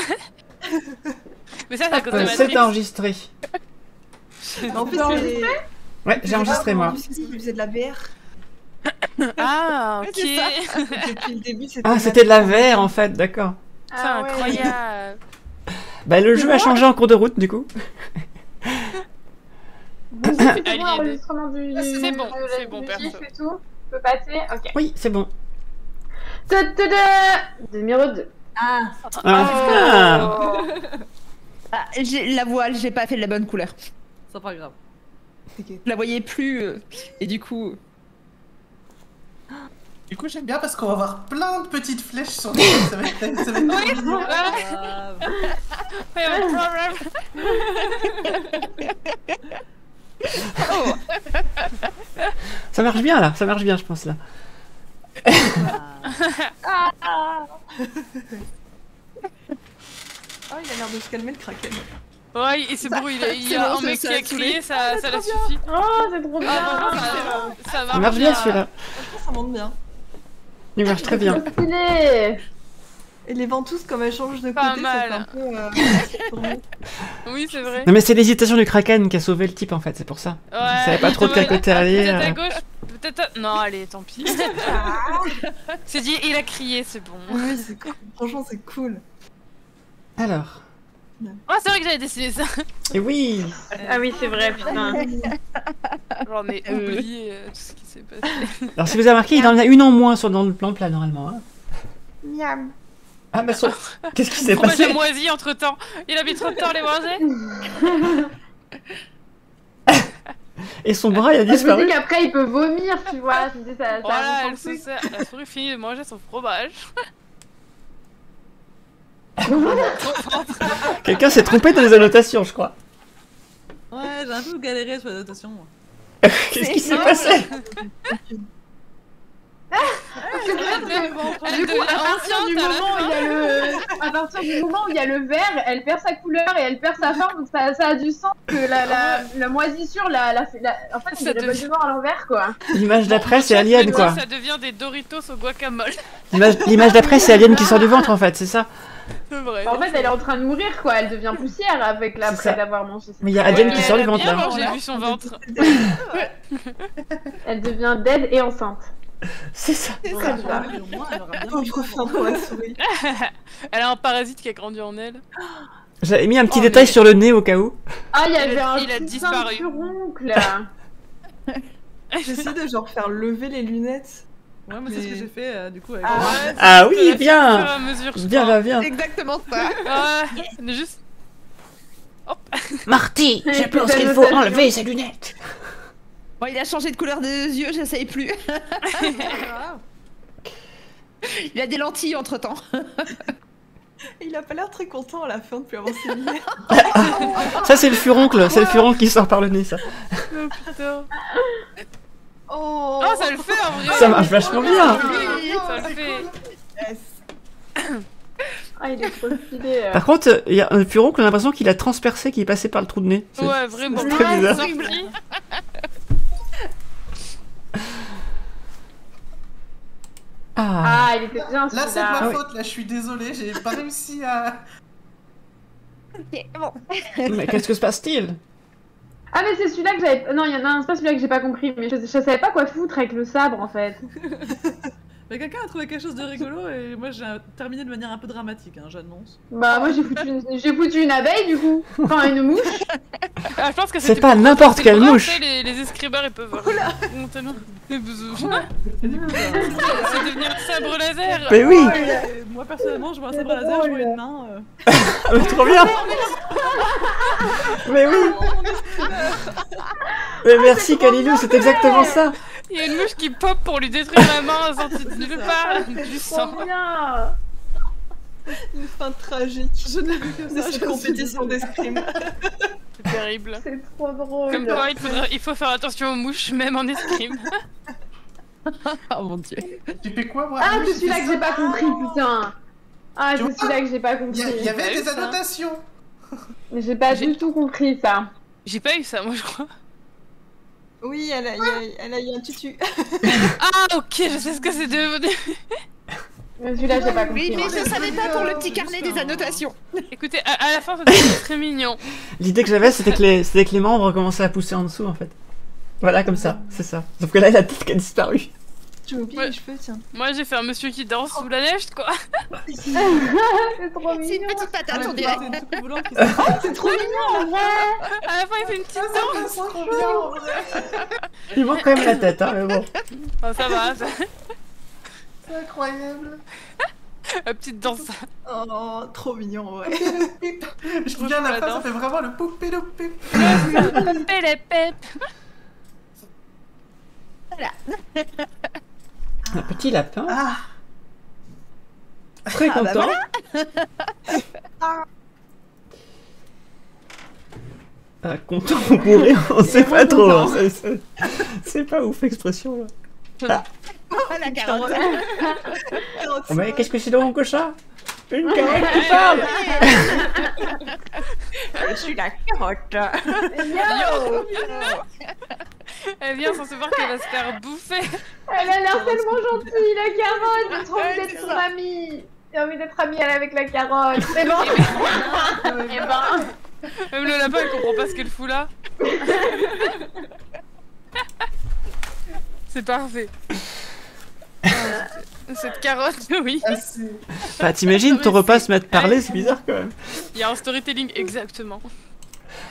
Mais ça, c'est à cause de Matrix. C'est enregistré. En plus, ouais, j'ai enregistré moi. Il faisait de la VR. Ah, ok. Depuis le début, c'était de la VR en fait, d'accord. C'est incroyable. Bah le jeu a changé en cours de route du coup. C'est bon, perso. Et tout. Je peux passer. Ok. Oui, c'est bon. Numéro 2. La voile, j'ai pas fait de la bonne couleur. C'est pas grave. Je la voyais plus et du coup. Du coup, j'aime bien parce qu'on va avoir plein de petites flèches sur les ça va être mignon. Ça marche bien là, ça marche bien je pense là. Oh, il a l'air de se calmer le kraken. Ouais, et c'est bon, il y a un mec qui a crié, ça l'a suffi. Oh, c'est trop bien. Ça marche bien celui-là. Ça monte bien. Il marche très bien. Et les ventouses, comme elles changent de côté, Pas mal. ça fait un peu... Oui, c'est vrai. Non mais c'est l'hésitation du kraken qui a sauvé le type en fait, c'est pour ça. Ouais, il savait pas trop de quel côté aller. Peut-être à gauche, peut-être... Non, allez, tant pis. C'est dit, il a crié, c'est bon. Oui, c'est cool. Franchement, c'est cool. Alors... Ah, c'est vrai que j'avais dessiné ça. Et oui. Ah oui, c'est vrai, putain. J'en ai oublié tout ce qui s'est passé. Alors si vous avez remarqué, il en a une en moins dans le plan plat normalement. Hein. Miam. Ah bah qu'est-ce qui s'est Pourquoi passé? j'ai moisi entre temps? Il a mis trop de temps à les manger. Et son bras il a disparu. Je me dis qu'après il peut vomir, tu vois. Je me dis, ça voilà, elle se sert. La souris finit de manger son fromage. Quelqu'un s'est trompé dans les annotations, je crois. Ouais, j'ai un peu galéré sur les annotations. Qu'est-ce qui s'est passé? Du coup, à partir du moment où il y a le vert, elle perd sa couleur et elle perd sa forme, donc ça a du sens que la moisissure, en fait, c'est la bonne humeur à l'envers, quoi. L'image d'après, c'est Alien, quoi. Ça devient des Doritos au guacamole. L'image d'après, c'est Alien qui sort du ventre, en fait, c'est ça. C'est vrai. En fait, elle est en train de mourir, quoi. Elle devient poussière avec après d'avoir mangé. Mais il y a Alien qui sort du ventre, là. J'ai vu son ventre. Elle devient dead et enceinte. C'est ça. Elle a un parasite qui a grandi en elle. J'avais mis un petit détail sur le nez au cas où. Ah, il y avait il a disparu. J'essaie de genre faire lever les lunettes. Ouais, moi c'est ce que j'ai fait du coup avec Ah oui, bien. Bien. Exactement ça. Ouais, juste... Hop. Marty, je pense qu'il faut enlever ses lunettes. Bon, il a changé de couleur des yeux, j'essaye plus. Il a des lentilles entre temps. Il a pas l'air très content à la fin de plus avoir ses lumières. Ça, c'est le furoncle. C'est le furoncle qui sort par le nez, ça. Oh putain. Oh, ça le fait en vrai. Ça marche vachement bien. Oui, ça le fait. Yes. Ah, il est trop stylé. Par contre, il y a un furoncle, on a l'impression qu'il a transpercé, qu'il est passé par le trou de nez. Ouais, vraiment. C'est très bizarre. Ah, il était bien Là, c'est celui-là. ma faute, là, je suis désolé, j'ai pas réussi à... Ok, bon. Mais qu'est-ce que se passe-t-il? Ah, mais c'est celui-là que j'avais. Non, il y en a un, c'est pas celui-là que j'ai pas compris, mais je savais pas quoi foutre avec le sabre en fait. Mais quelqu'un a trouvé quelque chose de rigolo et moi j'ai terminé de manière un peu dramatique, hein, j'annonce. Bah, moi j'ai foutu une abeille du coup. Enfin, une mouche. Ah, je pense que C'est pas n'importe quelle mouche. Les escribeurs ils peuvent. C'est devenir un sabre laser. Mais oui. Moi personnellement, je vois un sabre laser, je vois une main. Mais trop bien. Mais oui. Mais merci Kalilou, c'est exactement ça. Il y a une mouche qui pop pour lui détruire la main sortie de nulle part. Du sang. Bien. Une fin tragique. Je n'ai vu que ça. Cette compétition d'escrime. C'est terrible. C'est trop drôle. Comme quoi, il faut faire attention aux mouches, même en escrime. Oh mon dieu. Tu fais quoi, moi? Ah, c'est celui-là que j'ai pas compris, putain. Ah, c'est celui-là que j'ai pas compris. Il y avait des annotations. Mais j'ai pas du tout compris ça. J'ai pas eu ça, moi je crois. Oui, elle a eu un tutu. Ah, ok, je sais ce que c'est devenu. Mais celui-là, j'ai pas compris. Oui, mais moi. je savais pas pour le petit carnet des annotations. Écoutez, à la fin, ça devient très mignon. L'idée que j'avais, c'était que les membres commençaient à pousser en dessous, en fait. Voilà, comme ça, c'est ça. Sauf que là, la tête qui a disparu. Tu m'oublies les cheveux, tiens. Moi, j'ai fait un monsieur qui danse sous la neige, quoi. C'est trop mignon. C'est une petite patate, on dirait. C'est trop mignon en vrai. À la fin, il fait une petite danse. C'est trop bien, en vrai. Il manque quand même la tête, hein, mais bon. Oh, ça va, ça. C'est incroyable. La petite danse. Oh, trop mignon, ouais. Je dis bien la fin, ça fait vraiment le poupé le pép. Les pep. Voilà. Un petit lapin. Ah. Très content. Content ou bourré, on sait pas trop. Hein, c'est pas ouf l'expression là. La carotte. Oh, mais qu'est-ce que c'est donc que ça? Une carotte qui parle. Je suis la carotte. Yo. Elle vient sans se voir qu'elle va se faire bouffer. Elle a l'air tellement gentille, la carotte. J'ai trop envie d'être son amie. J'ai envie d'être amie avec la carotte. C'est bon. Eh ben. Même le lapin, il comprend pas ce qu'elle fout là. C'est parfait. Cette carotte, oui. Bah, t'imagines ton repas se mettre à parler, c'est bizarre quand même. Il y a un storytelling, exactement.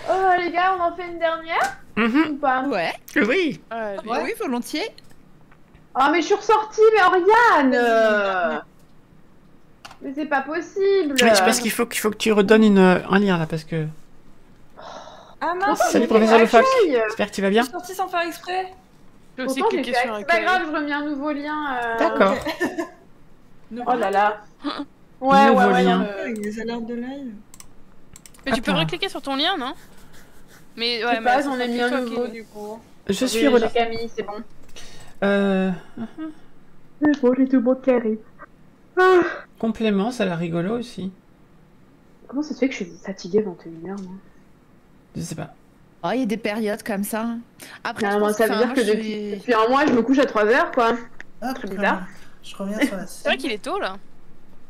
Oh les gars, on en fait une dernière ou pas? Ouais. Oui. Oui, volontiers. Ah mais je suis ressortie, mais Oriane. Mais c'est pas possible. Ouais, je pense qu'il faut que tu redonnes un lien là parce que. Ah mince. Salut professeur Le Fox. J'espère que tu vas bien. Je suis sortie sans faire exprès. J'ai aussi Pourtant, cliqué sur un c'est pas grave, je remets un nouveau lien. D'accord. Oh là là. Ouais, Nouveau ouais, lien. Avec des alertes de live. Mais tu peux Attends. recliquer sur ton lien, non? Mais Je ouais, sais pas, mais j'en ai mis un nouveau du coup. Je suis J'ai Camille, c'est bon. C'est bon, j'ai tout le monde qui arrive. Complément, ça a l'air rigolo aussi. Comment ça se fait que je suis fatiguée 21h moi? Je sais pas. Oh, il y a des périodes comme ça. Après, Non, ça veut dire que depuis un mois, je me couche à 3h quoi. Ah, Très bizarre. Je reviens sur la scène. C'est vrai qu'il est tôt là.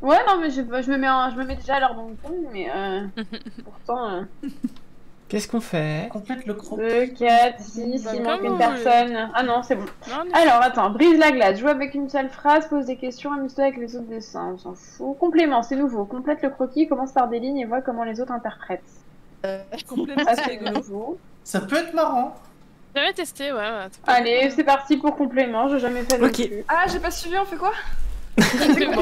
Ouais, non, mais je me mets déjà à l'heure dans le pont, mais pourtant. Qu'est-ce qu'on fait? Complète le croc. 2, 4, 6, il manque une personne. Ah non, c'est bon. Non, Alors attends, brise la glace, joue avec une seule phrase, pose des questions, amuse-toi avec les autres dessins, on s'en fout. Complément, c'est nouveau. Complète le croquis, commence par des lignes et vois comment les autres interprètent. Complément, Ça, c'est c'est rigolo. nouveau. Ça peut être marrant. J'avais testé, ouais. Allez, c'est parti pour complément, j'ai jamais fait non Ok. plus. Ah, j'ai pas suivi, on fait quoi? Complément.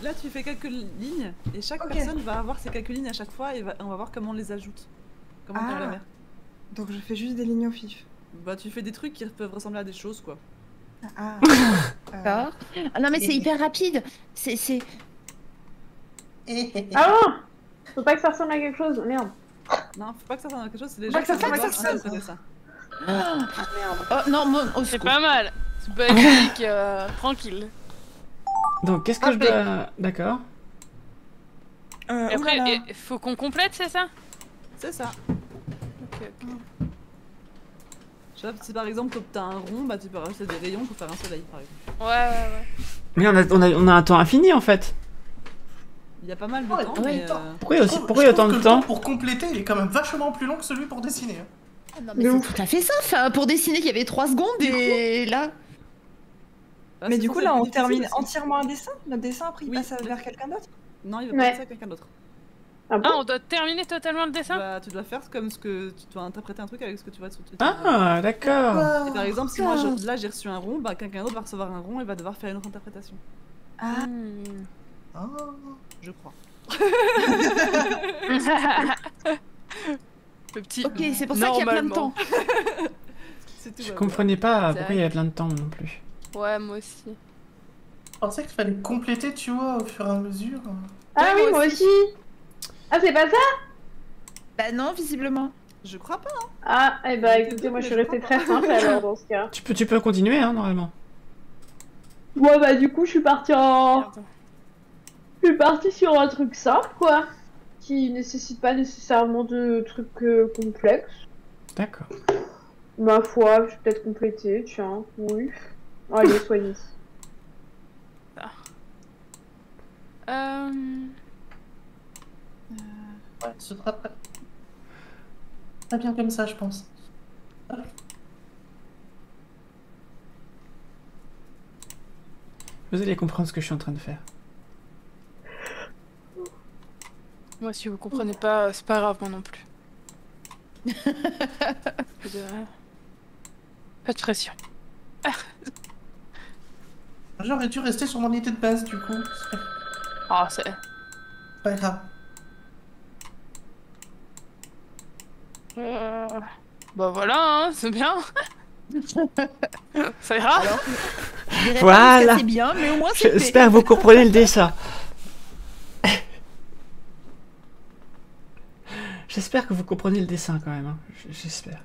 Là, tu fais quelques lignes et chaque personne va avoir ses quelques lignes à chaque fois et on va voir comment on les ajoute. Comment on les met. Donc je fais juste des lignes au fif. Bah, tu fais des trucs qui peuvent ressembler à des choses, quoi. D'accord. Ah non, mais c'est hyper rapide. C'est. Ah non! Faut pas que ça ressemble à quelque chose, merde. Non, faut pas que ça ressemble à quelque chose, c'est les gens qui doivent ça. Oh non, c'est pas mal. C'est pas épique, tranquille. Donc, qu'est-ce que je dois... D'accord. Et après, faut qu'on complète, c'est ça? C'est ça. Ok. Je sais pas, si par exemple t'as un rond, bah tu peux rajouter des rayons pour faire un soleil par exemple. Ouais. Mais on a un temps infini en fait. Il y a pas mal de temps, mais... Pourquoi il y a autant de temps? Pour compléter, il est quand même vachement plus long que celui pour dessiner. Non mais c'est tout à fait ça, enfin, pour dessiner il y avait 3 secondes et là... Mais du coup là on termine entièrement un dessin? Notre dessin après il passe vers quelqu'un d'autre? Non, il va passer à quelqu'un d'autre. Ah, bon on doit terminer totalement le dessin? Bah, tu dois faire comme ce que... Tu dois interpréter un truc avec ce que tu vas... Ah, d'accord. Et par exemple, si moi, là, j'ai reçu un rond, bah quelqu'un d'autre va recevoir un rond et va devoir faire une autre interprétation. Ah. Je crois. Le petit... Ok, c'est pour ça qu'il y a plein de temps. Je comprenais pas pourquoi il y avait plein de temps non plus. Ouais, moi aussi. Je pensais qu'il fallait compléter, tu vois, au fur et à mesure. Ah oui, moi aussi. Ah, c'est pas ça? Bah non, visiblement. Je crois pas. Hein. Ah, eh bah écoutez, moi je suis restée très simple alors dans ce cas. Tu peux continuer, hein, normalement. Ouais, bah du coup, je suis partie sur un truc simple, quoi. Qui nécessite pas nécessairement de trucs complexes. D'accord. Ma foi, je vais peut-être compléter, tiens, oui. Allez, soignez. Ouais, ce sera pas bien comme ça, je pense. Vous allez comprendre ce que je suis en train de faire. Moi, si vous comprenez pas, c'est pas grave, moi non plus. Pas de pression. J'aurais dû rester sur mon idée de base, du coup. Ah, c'est... Pas grave. Bah voilà, hein, c'est bien. Ça ira. Alors, voilà. C'est bien, mais au moins c'est fait. J'espère que vous comprenez le dessin. J'espère que vous comprenez le dessin quand même. Hein. J'espère.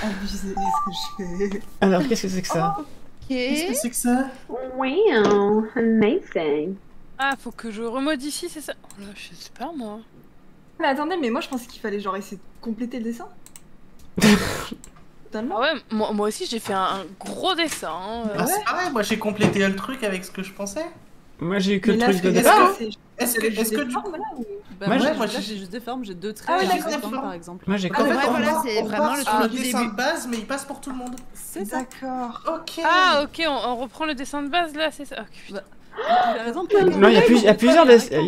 Abusé, ce que je fais. Alors, qu'est-ce que c'est que ça? Qu'est-ce que c'est que ça? Wow, amazing. Ah, faut que je remodifie, c'est ça? Oh là, je sais pas, moi. Mais attendez, mais moi je pensais qu'il fallait genre essayer de compléter le dessin. Totalement. Ah ouais, moi aussi j'ai fait un gros dessin. Hein. Ah, c'est pareil, moi j'ai complété le truc avec ce que je pensais. Moi j'ai eu que le là, truc de départ. Est-ce que du coup... Bah, moi j'ai juste des formes, j'ai 2 traits, Ah, j'ai des formes par exemple. Moi j'ai Ah, ouais, voilà, c'est vraiment le truc du dessin début. de base, mais il passe pour tout le monde. C'est ça. D'accord. Ok. Ah ok, on reprend le dessin de base là, c'est ça. Ok, putain. Par exemple, non, il y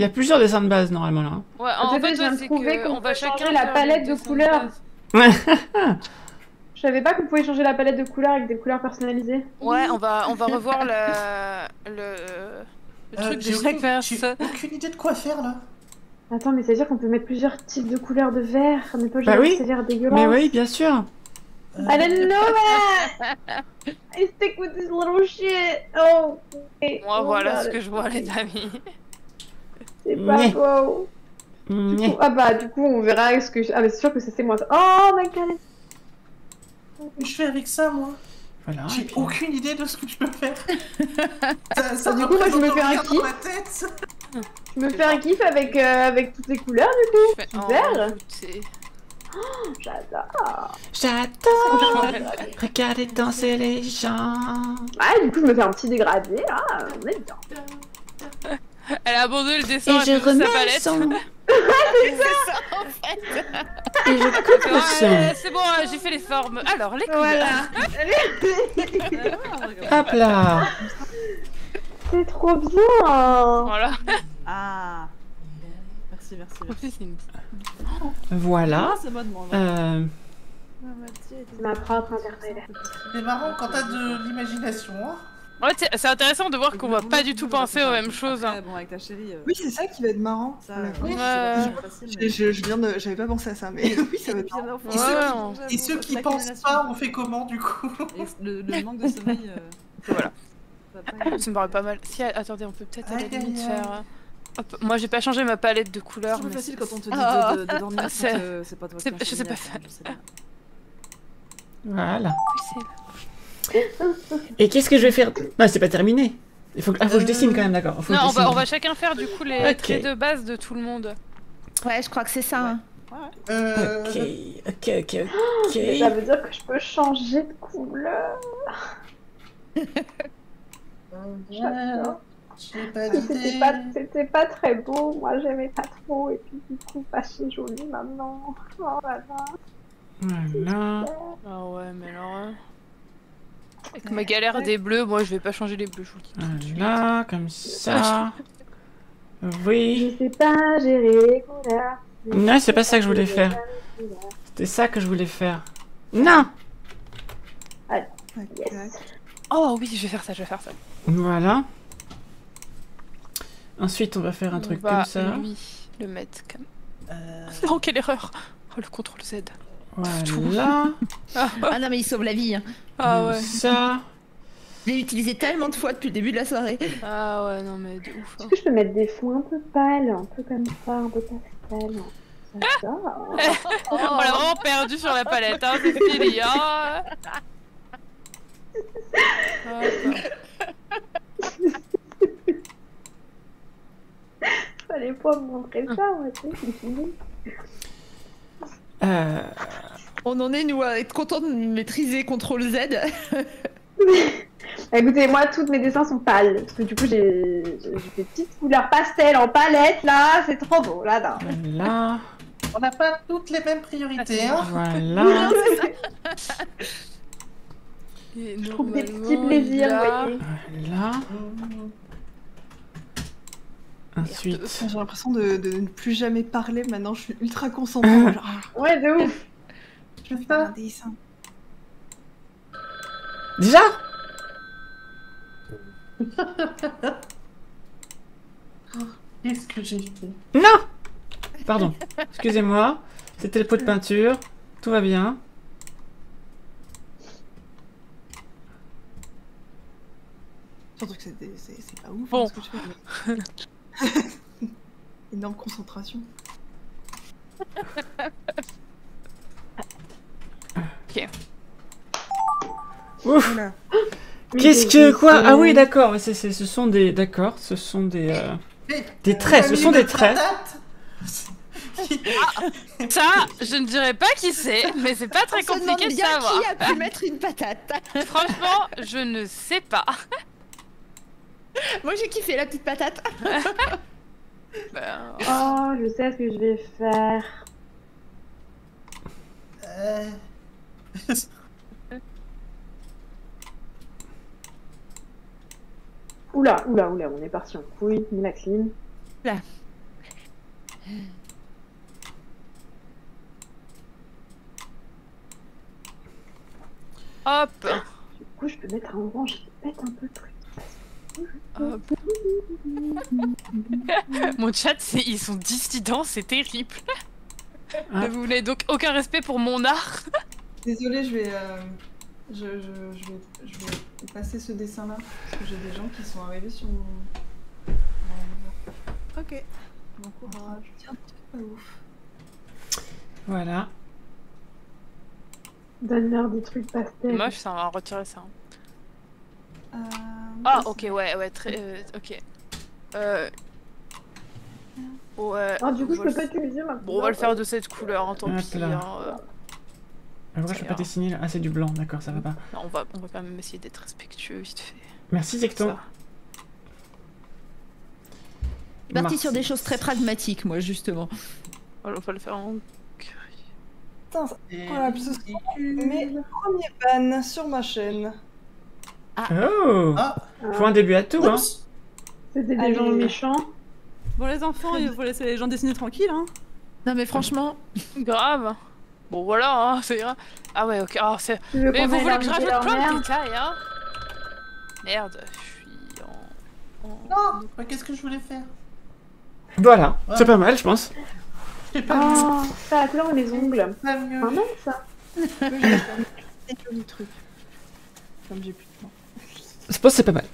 a plusieurs dessins de base normalement là. Ouais, en fait, je viens de trouver qu'on on va peut changer chacun la faire palette le de dessin couleurs. base. Je savais pas qu'on pouvait changer la palette de couleurs avec des couleurs personnalisées. Ouais, on va revoir le truc de chaque personne. J'ai aucune idée de quoi faire là. Attends, mais ça veut dire qu'on peut mettre plusieurs types de couleurs de vert, on n'est pas Bah obligé oui. de ces verts dégueulasses. Mais oui, bien sûr. I didn't know that! I stick with this little shit! Oh! Okay. Moi, Oh, voilà God. ce que je vois, les amis. C'est pas beau! Du coup, ah bah, du coup, on verra ce que je... Ah, mais c'est sûr que ça, c'est moi. Ça. Oh my God! Je fais avec ça, moi. Voilà. J'ai aucune idée de ce que je peux faire. Du coup, moi, je me fais un kiff. Je me fais un kiff avec toutes les couleurs, du coup. Super! Oh, j'adore! J'adore! Regardez danser les gens! Ah, du coup, je me fais un petit dégradé, là, on est bien. Elle a abandonné le dessin, Et elle je a fait remets sa palette. son... C'est ça en fait. Et je coupe le son. C'est bon, j'ai fait les formes. Alors, les Voilà. couleurs. Hop là! C'est trop bien! Voilà. Ah. Merci. Voilà. C'est moi de moi. Ma propre interprète. C'est marrant quand t'as de l'imagination, hein. En fait, c'est intéressant de voir qu'on va pas du tout penser aux mêmes choses. Hein. Bon, avec ta chérie. Oui, c'est ça qui va être marrant. Ça, je viens de... J'avais pas pensé à ça, mais oui, ça va être marrant. Et ceux qui pensent pas, on fait comment du coup? Le manque de sommeil. Voilà. Ça me paraît pas mal. Si, attendez, on peut peut-être à la limite faire... Hop. Moi j'ai pas changé ma palette de couleurs. C'est plus facile quand on te dit de dormir, c'est pas toi qui je sais pas faire. Voilà. Et qu'est-ce que je vais faire? Non, c'est pas terminé. Il faut que je dessine quand même, d'accord. Non, on va chacun faire du coup les traits de base de tout le monde. Ouais, je crois que c'est ça. Ok. Ça veut dire que je peux changer de couleur. C'était pas très beau, moi j'aimais pas trop, et puis du coup pas si joli maintenant. Oh là là. Voilà. Ah ouais, mais alors... Avec ma galère des bleus, moi je vais pas changer les bleus, je vous le dis. Voilà, comme ça. Oui. Je sais pas gérer les couleurs. Non, c'est pas ça que je voulais faire. C'était ça que je voulais faire. Non. Allez. Yes. Oh oui, je vais faire ça, Voilà. Ensuite, on va faire un truc comme ça. Lui, le mettre comme... Oh, quelle erreur. Oh, le CTRL Z. Voilà. Ah non, mais il sauve la vie. Hein. Ah ouais. Ça. Je l'ai utilisé tellement de fois depuis le début de la soirée. Ah ouais, non mais de ouf. Est-ce que je peux mettre des fonds un peu pâles, un peu comme ça, un peu pastel? On l'a vraiment perdu sur la palette, hein, c'est fini, hein. Fallait pas me montrer ça, moi, tu sais, c'est fini. On en est, nous, à être contents de maîtriser CTRL Z. Écoutez, moi, tous mes dessins sont pâles, parce que du coup, j'ai des petites couleurs pastel en palette, là, c'est trop beau, là. Voilà. On n'a pas toutes les mêmes priorités, hein. Voilà. Je trouve des petits plaisirs, vous voyez. Voilà. Ensuite... J'ai l'impression de ne plus jamais parler, maintenant je suis ultra concentrée. Genre... Ouais, de ouf. Je vais faire un dessin. Déjà? Qu'est-ce que j'ai fait? Non! Pardon, excusez-moi. C'était le pot de peinture. Tout va bien. Surtout que c'est pas ouf bon. Ce que je fais. Énorme concentration. Ok. Ouf. Voilà. Qu'est-ce que quoi? Ah oui, d'accord. Ce sont des traits. Ce sont des traits. Ça, je ne dirais pas qui c'est, mais c'est pas très compliqué de savoir. Qui a pu mettre une patate? Franchement, je ne sais pas. Moi j'ai kiffé la petite patate. Oh, je sais ce que je vais faire. Oula, on est parti en couille, ni la clim. Là. Hop. Du coup, je peux mettre un orange qui pète un peu le truc. Hop. Mon chat, ils sont dissidents, c'est terrible. Ah. Vous n'avez donc aucun respect pour mon art. Désolée, je vais passer ce dessin-là, parce que j'ai des gens qui sont arrivés sur mon... Ok. Bon courage. Tiens, pas ouf. Voilà. Donne-leur des trucs pastel. Moche, ça, on va retirer ça. Ah, ok, ouais, très... ok. Ouais. Ah, du coup, je peux pas utiliser ma couleur. Bon, on va le faire de cette couleur, hein, tant pis. Pourquoi je peux pas dessiner là? Ah, c'est du blanc, d'accord, ça va pas. Non, on va quand même essayer d'être respectueux, vite fait. Merci, Zecton. Parti sur des choses très pragmatiques, moi, justement. On va le faire en... Putain, voilà, ce sera mes premiers bans sur ma chaîne. Oh, faut un début à tout, hein. C'était des gens méchants. Bon, les enfants, il faut laisser les gens dessiner tranquille, hein. Non, mais franchement... Grave. Bon, voilà, hein, c'est grave. Ah ouais, ok. Oh, mais vous voulez que je rajoute plein de détails, hein? Merde, je suis en... Non, qu'est-ce que je voulais faire? Voilà, c'est pas mal, je pense. Oh, ça a la couleur de mes ongles. Pas mal, ça. Des jolis trucs. Comme j'ai plus de temps. Je pense que c'est pas mal.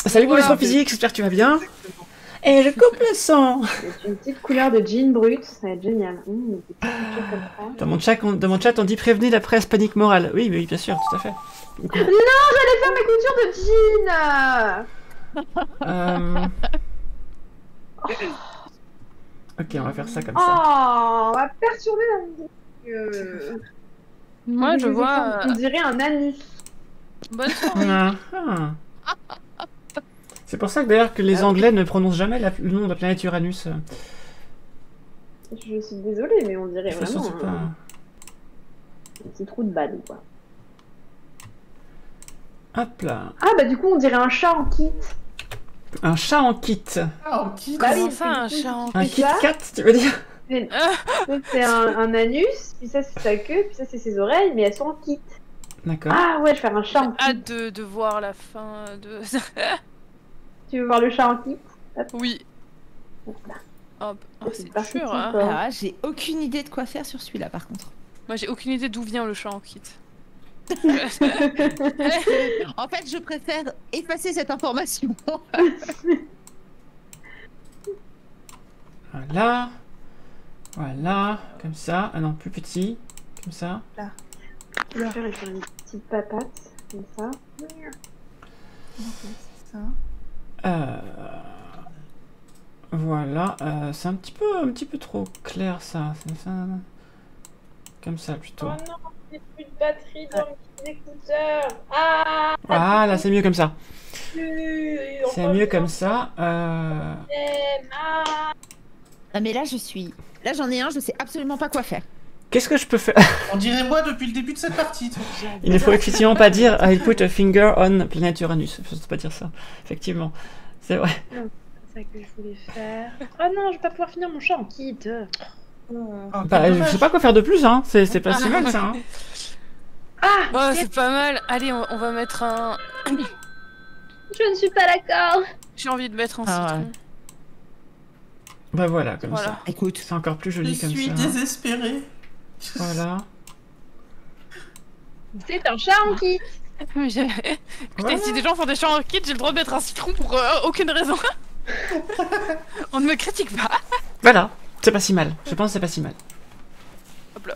Salut Voilà. mon physique, j'espère que tu vas bien. Et je coupe le sang. C'est une petite couleur de jean brut, ça va être génial. Des petites coutures comme ça. Dans mon chat, on dit prévenez la presse panique morale. Oui, bien sûr, tout à fait. Non, j'allais faire mes coutures de jean. Ok, on va faire ça comme ça. Oh, on va perturber la musique. Moi, je vois. On dirait un anus. Bonne soirée. C'est pour ça que d'ailleurs que les Anglais ne prononcent jamais le nom de la planète Uranus. Je suis désolée, mais on dirait De toute façon, vraiment c'est pas... un petit trou de balle, quoi. Hop là. Ah bah du coup, on dirait un chat en kit. Un chat en kit. Ah, en kit. Bah oui, Comment ça, un chat en Un kit Kit Kat, tu veux dire? C'est un anus, puis ça c'est sa queue, puis ça c'est ses oreilles, mais elles sont en kit. D'accord. Ah ouais, je vais faire un chat en kit. Hâte de voir la fin de. Tu veux voir le chat en kit? Oui. Voilà. Hop. Oh, c'est parti, dur, hein. quoi. Ah, j'ai aucune idée de quoi faire sur celui-là par contre. Moi, j'ai aucune idée d'où vient le chat en kit. En fait, je préfère effacer cette information. Voilà. Voilà. Comme ça. Ah non, plus petit. Comme ça. Je vais faire une petite patate, comme ça. Voilà. C'est un petit peu trop clair ça. C'est ça. Comme ça plutôt. Oh non, j'ai plus de batterie dans mes écouteurs. Ah, Voilà, c'est mieux comme ça. c'est C'est mieux comme ça. Ah, mais là, là, j'en ai un, je sais absolument pas quoi faire. Qu'est-ce que je peux faire? On dirait moi depuis le début de cette partie. toi. Il ne faut effectivement pas dire I put a finger on planet Uranus. Il faut pas dire ça. Effectivement. C'est vrai. C'est ça que je voulais faire. Ah non, je vais pas pouvoir finir mon chat en kit. Ah, Bah, je dommage. sais pas quoi faire de plus, hein. C'est pas si mal ça. Hein. Ah, Oh, c'est pas mal. Allez, on va mettre un. je ne suis pas d'accord. J'ai envie de mettre un Ah, citron. Bah voilà, comme Voilà. ça. Écoute, C'est encore plus Je joli comme suis ça. désespéré. Voilà. C'est un chat en kit. Mais écoutez, Voilà. si des gens font des chats en kit, j'ai le droit de mettre un citron pour aucune raison. On ne me critique pas. Voilà. C'est pas si mal. Je pense que c'est pas si mal. Hop là.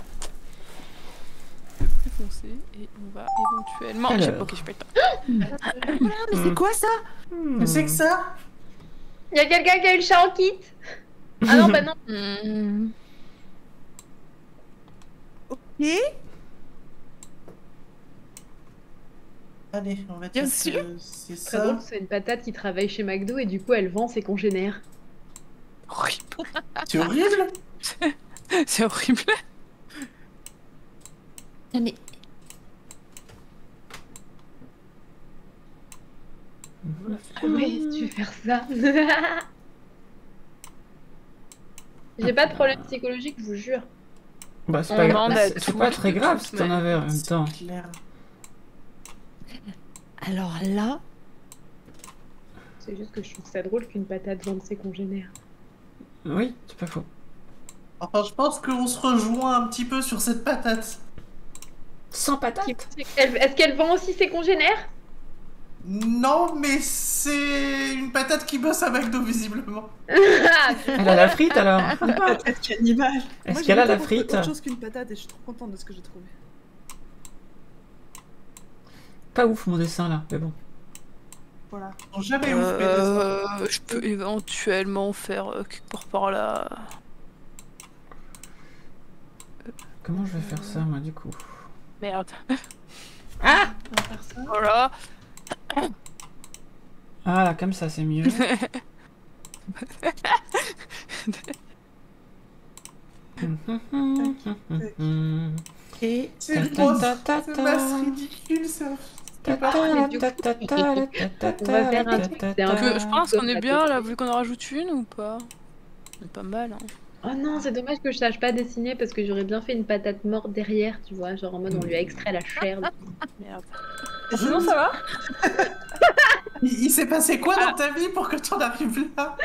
Plus foncé et on va éventuellement. Alors. J'ai bloqué, j'ai pas eu le temps. mais c'est quoi ça? Mais c'est que ça. Il y a quelqu'un qui a eu le chat en kit. Ah non, bah non. Ok. Allez, on va Bien dire sûr. que c'est Très drôle, ça. c'est une patate qui travaille chez McDo et du coup elle vend ses congénères. Horrible. C'est horrible. C'est horrible. Ah, mais Ah ouais, tu veux faire ça. J'ai pas de problème psychologique, je vous jure. Bah, c'est On pas demande grave. à C'est tout, pas très grave si mais- t'en avais en même temps. C'est clair. alors là, C'est juste que je trouve ça drôle qu'une patate vende ses congénères. Oui, c'est pas faux. Enfin, je pense qu'on se rejoint un petit peu sur cette patate. Sans patate. Est-ce qu'elle vend aussi ses congénères? Non, mais c'est une patate qui bosse à McDo, visiblement. Elle a la frite alors. Patate cannibale. Est-ce qu'elle a la frite? Autre chose qu'une patate et je suis trop contente de ce que j'ai trouvé. Pas ouf mon dessin là, mais bon. Voilà. Ils sont jamais ouf, mes dessins. Je peux éventuellement faire quelque part par là. Comment je vais faire ça moi du coup? Merde. Ah! On va faire ça. Voilà. Ah là, comme ça c'est mieux. et C'est grosse, c'est masse ridicule, ça. On va faire un truc, c'est un peu- Je pense qu'on est bien là, vu qu'on en rajoute une ou pas? C'est pas mal, hein. Oh non, c'est dommage que je sache pas dessiner parce que j'aurais bien fait une patate morte derrière, tu vois, genre en mode on lui a extrait la chair. Merde. Et sinon, ça va? Il s'est passé quoi dans ta vie pour que tu en arrives là?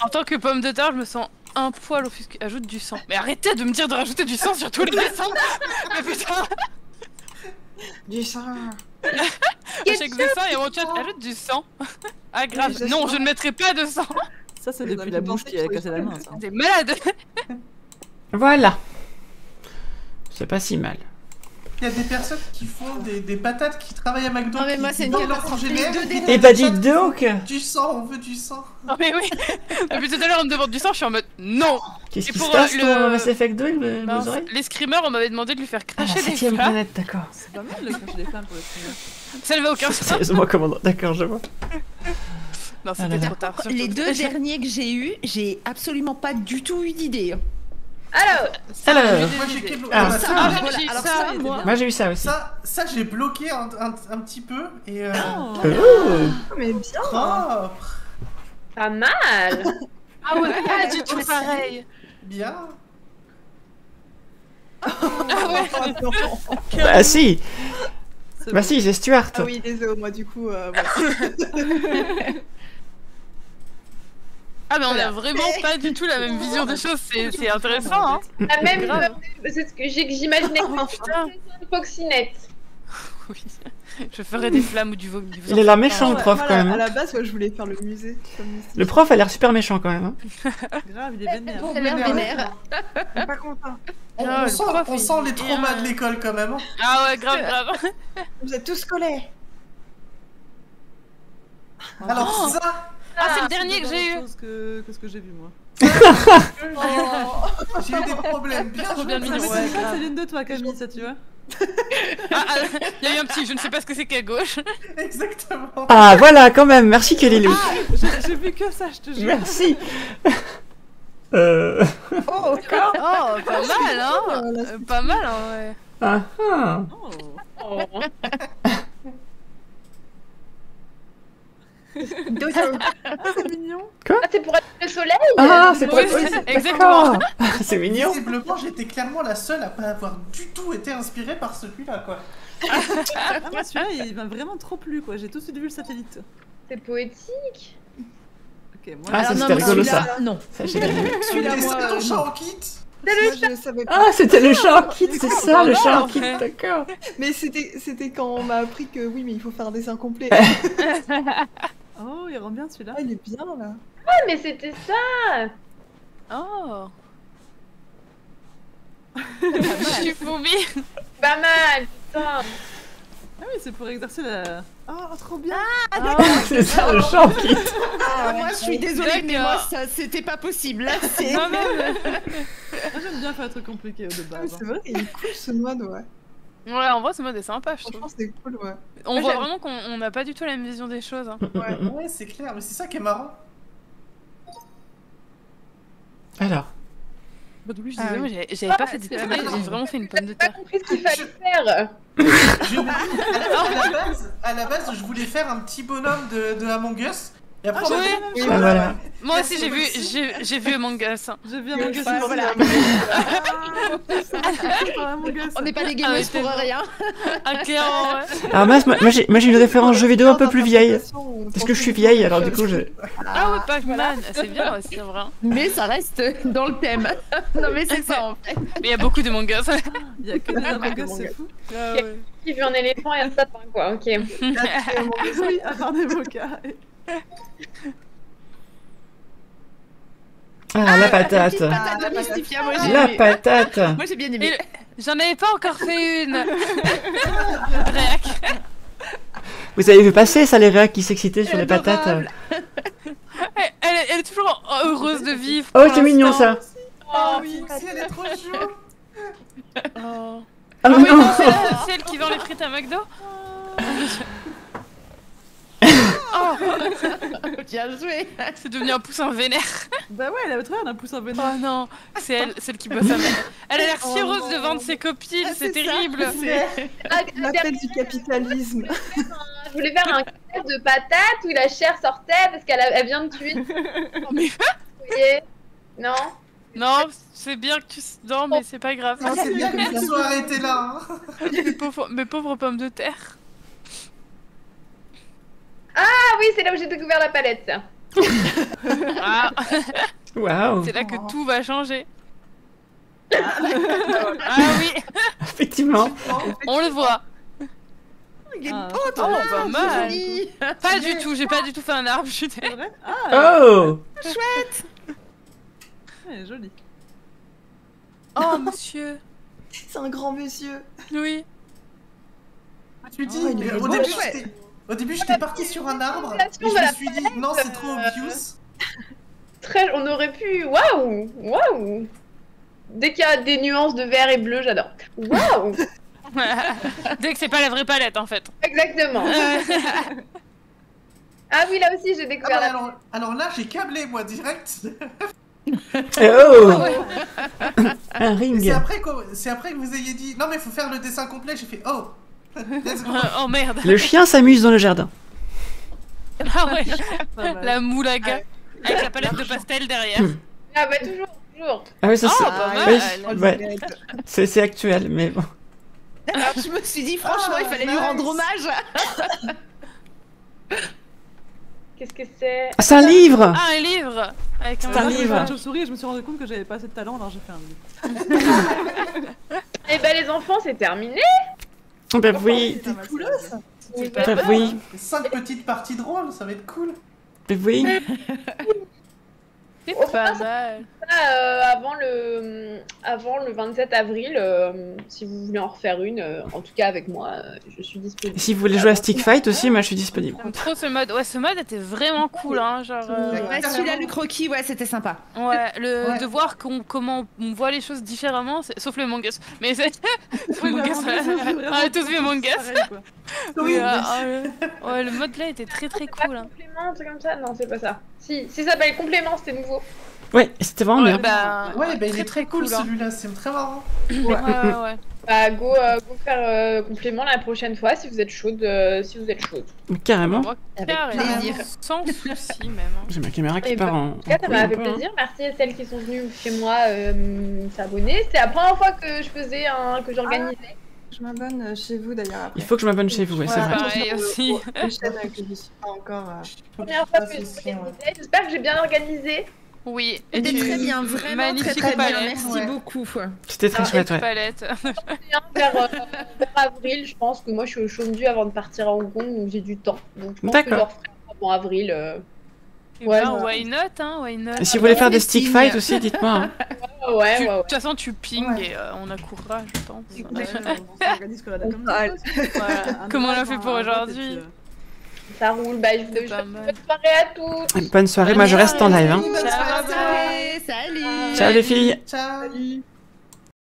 En tant que pomme de terre, je me sens un poil offusqué. Ajoute du sang. Mais arrêtez de me dire de rajouter du sang sur tous les dessins. Mais putain. Du sang. Hashtag dessin et mon chat ajoute du sang. Ah grave, non, je ne mettrai pas de sang. Ça, c'est depuis la bouche qui a cassé la main. T'es malade. Voilà. C'est pas si mal. Il y a des personnes qui font des patates qui travaillent à McDo. Non mais moi c'est nul. Leur Et bah dites donc. Du sang, on veut du sang. Non mais oui. Depuis tout à l'heure on me demande du sang, je suis en mode non. Qu'est-ce qui se passe pour Mass Effect 2 vos oreilles? Les screamers, on m'avait demandé de lui faire cracher des flammes. flammes. Planète, d'accord. C'est pas mal de cracher des flammes pour les screamers. Ça n'avait aucun sens. Sérieusement, commandant. D'accord, je vois. Non, c'était trop tard. Les deux derniers que j'ai eus, j'ai absolument pas du tout eu d'idée. Alors, Moi j'ai qu'à moi j'ai eu ça aussi. Ça j'ai bloqué un petit peu et Mais bien. propre. pas mal. Ah ouais, pas du tout pareil. Bien. Bah si. Bah si, c'est Stuart. Ah oui, désolé, moi du coup. Ah mais on a vraiment pas du tout la même vision des choses, c'est intéressant hein. La même, c'est ce que j'imaginais que putain. Foxinette. Oui. Je ferais des flammes ou du vomi. Il a l'air méchant le prof quand même. À la base, moi je voulais faire le musée. Le prof a l'air super méchant quand même. Grave, il est vénère. Il a l'air vénère. Pas content. On sent les traumas de l'école quand même. Ah ouais, grave. Vous êtes tous collés. Alors ça. Ah, c'est le dernier que j'ai eu. Que ce que j'ai vu moi. J'ai eu des problèmes bien mignon. Ouais, c'est l'une de toi, Camille, ça tu vois. Il y a eu un petit, je ne sais pas ce que c'est qu'à gauche. Exactement. Ah voilà, quand même, merci Kelly Lou. J'ai vu que ça, je te jure. Merci. Oh, pas mal hein. Pas mal en vrai. Ah ah. C'est mignon. Quoi? Ah, c'est pour être le soleil. Ah, c'est pour Oui, être... exactement. C'est mignon. Visiblement, j'étais clairement la seule à pas avoir du tout été inspirée par celui-là, quoi. Ah, moi, celui-là, il m'a vraiment trop plu, quoi. J'ai tout de suite vu le satellite. C'est poétique. Ok, moi, Ah, ça non, c'était mais rigolo celui-là, ça. Non. Ça, j'ai bien aimé. Celui-là, C'était moi. ça ton chat en kit. Je savais pas. Ah, c'était le chat en kit, c'est ça, le mal, chat en en kit, fait. d'accord. Mais c'était quand on m'a appris que oui, mais il faut faire un dessin complet. Oh, il rend bien celui-là. Ah, il est bien là. Ah, mais c'était ça. Oh. Je suis fourbi. Pas mal, putain. Ah oui, c'est pour exercer la... Oh, trop bien. C'est ça, le chat en kit. Ah, moi je suis désolée, mais moi ça c'était pas possible. Là, c'est. Non, non, mais... Moi, j'aime bien faire un truc compliqué de Ah, base. c'est vrai, il est cool ce mode, ouais. Ouais, en vrai, ce mode est sympa, je trouve. Franchement, c'est cool, ouais. On voit vraiment qu'on n'a pas du tout la même vision des choses. Hein. Ouais, c'est clair, mais c'est ça qui est marrant. Alors. Au début, je disais, moi, j'avais pas fait des tomates, j'ai vraiment fait une pomme de J'ai pas terre. compris ce qu'il fallait faire. À la base, je voulais faire un petit bonhomme de Among Us. Et après, oui. Ah, voilà. Moi aussi, j'ai vu Among Us. J'ai vu Among Us. Voilà. On n'est pas des gamers pour rien. Ah, clairement, ouais. Alors moi j'ai une référence jeu vidéo un peu plus vieille. Parce que je suis vieille, alors du coup je... Ah ouais, Pac-Man, c'est bien aussi, en vrai. Mais ça reste dans le thème. Non mais c'est ça en fait. Mais il y a beaucoup d'Among Us. Il y a que des Among Us, c'est fou. Ah ouais. Qui veut un éléphant et un sapin, quoi, ok. Oui, à part des vocats. Ah, la patate. Patate de Mystifia, moi j'ai La aimé. patate. Moi j'ai bien aimé. J'en avais pas encore fait une. Réac. Vous avez vu passer ça, les réacs qui s'excitaient sur les patates? Elle est toujours heureuse de vivre. Oh, c'est mignon ça. Oh oui, si elle est trop chou. Oh. Ah oui, non. non, c'est elle qui vend les frites à McDo. Oh. Bien joué. C'est devenu un poussin vénère. Bah ouais, elle avait trop un poussin vénère. Oh non, c'est elle, celle qui bosse à McDo. Elle a l'air si heureuse de vendre ses copines, c'est terrible. L'appel du capitalisme. Je voulais faire un cake de patates où la chair sortait parce qu'elle vient de tuer. Mais... Vous voyez? Non? Non, c'est bien que tu... Non, mais c'est pas grave. Ah, c'est bien que tu sois arrêté là. Mes pauvres pommes de terre. Ah oui, c'est là où j'ai découvert la palette. Ah. Waouh. C'est là que tout va changer. Ah oui. Effectivement. On le voit. Il est beau, pas mal. Pas du tout, j'ai pas du tout fait un arbre, je suis désolée. Oh chouette. Elle est jolie. Oh, monsieur. C'est un grand monsieur. Oui. Tu dis, au début, j'étais parti sur un arbre, et je me suis dit, non, c'est trop obvious. On aurait pu... Waouh. Dès qu'il y a des nuances de vert et bleu, j'adore. Waouh. Dès que c'est pas la vraie palette, en fait. Exactement. Ah oui, là aussi, j'ai découvert alors là, j'ai câblé, moi, direct. Oh un ring. C'est après que vous ayez dit, non mais faut faire le dessin complet, j'ai fait, oh. Oh merde. Le chien s'amuse dans le jardin. Ah ouais, la moulaga. Avec la palette de pastel derrière. Ah bah toujours. Ah oui, ça c'est... pas mal. Ouais. C'est actuel, mais bon. Alors je me suis dit, franchement, il fallait lui rendre hommage. Qu'est-ce que c'est? Ah, c'est un livre. Ah, un livre. C'est un livre. Une chauve-souris et je me suis rendu compte que j'avais pas assez de talent, alors j'ai fait un livre. Eh ben les enfants, c'est terminé. Bah oui. C'est cool ça. Bah oui. 5 petites parties drôles, ça va être cool. Bah oui. C'est pas mal. Avant le 27 avril, si vous voulez en refaire une, en tout cas avec moi, je suis disponible. Et si vous voulez jouer à Stick Fight aussi, moi je suis disponible. J'aime trop ce mode. Ouais, ce mode était vraiment cool, hein. Genre. Ouais, celui-là, le croquis, ouais, c'était sympa. Ouais, de voir comment on voit les choses différemment, sauf le Among Us. Mais c'est. On a tous vu Among Us. Oui, ouais, le mode là était très cool. Hein. Complément, un truc comme ça? Non, c'est pas ça. Si ça s'appelle complément, c'était nouveau. Ouais, c'était vraiment bien. Il est très cool celui-là, c'est très marrant. Ouais. Bah go faire complément la prochaine fois si vous êtes chaude. Carrément. Avec plaisir. Sans souci même. J'ai ma caméra qui part en. En tout cas, ça m'a fait plaisir. Merci à celles qui sont venues chez moi s'abonner. C'est la première fois que je faisais que j'organisais. Je m'abonne chez vous d'ailleurs après. Il faut que je m'abonne chez vous, ouais, c'est vrai. Pareil aussi. Une chaîne que je suis pas encore. Première fois que j'organisais. J'espère que j'ai bien organisé. Oui, c'était très bien, vraiment très bien. Merci beaucoup. C'était très chouette, ouais. Palette. vers avril, je pense que moi je suis au Chonju avant de partir à Hong Kong, donc j'ai du temps. Donc je pense que je le referai avant avril. Ouais, why not, hein, why not. Et si vous voulez faire des stick fights aussi, dites-moi. Hein. Ouais. De toute façon, tu ping et on accourra, je pense. On s'organise que la date comme ça. Comment on l'a fait pour aujourd'hui? Ça roule, bah je vous souhaite bonne soirée à tous. Bonne soirée, moi je reste en live. Hein. Bonne soirée, salut. Ciao les filles. Ciao.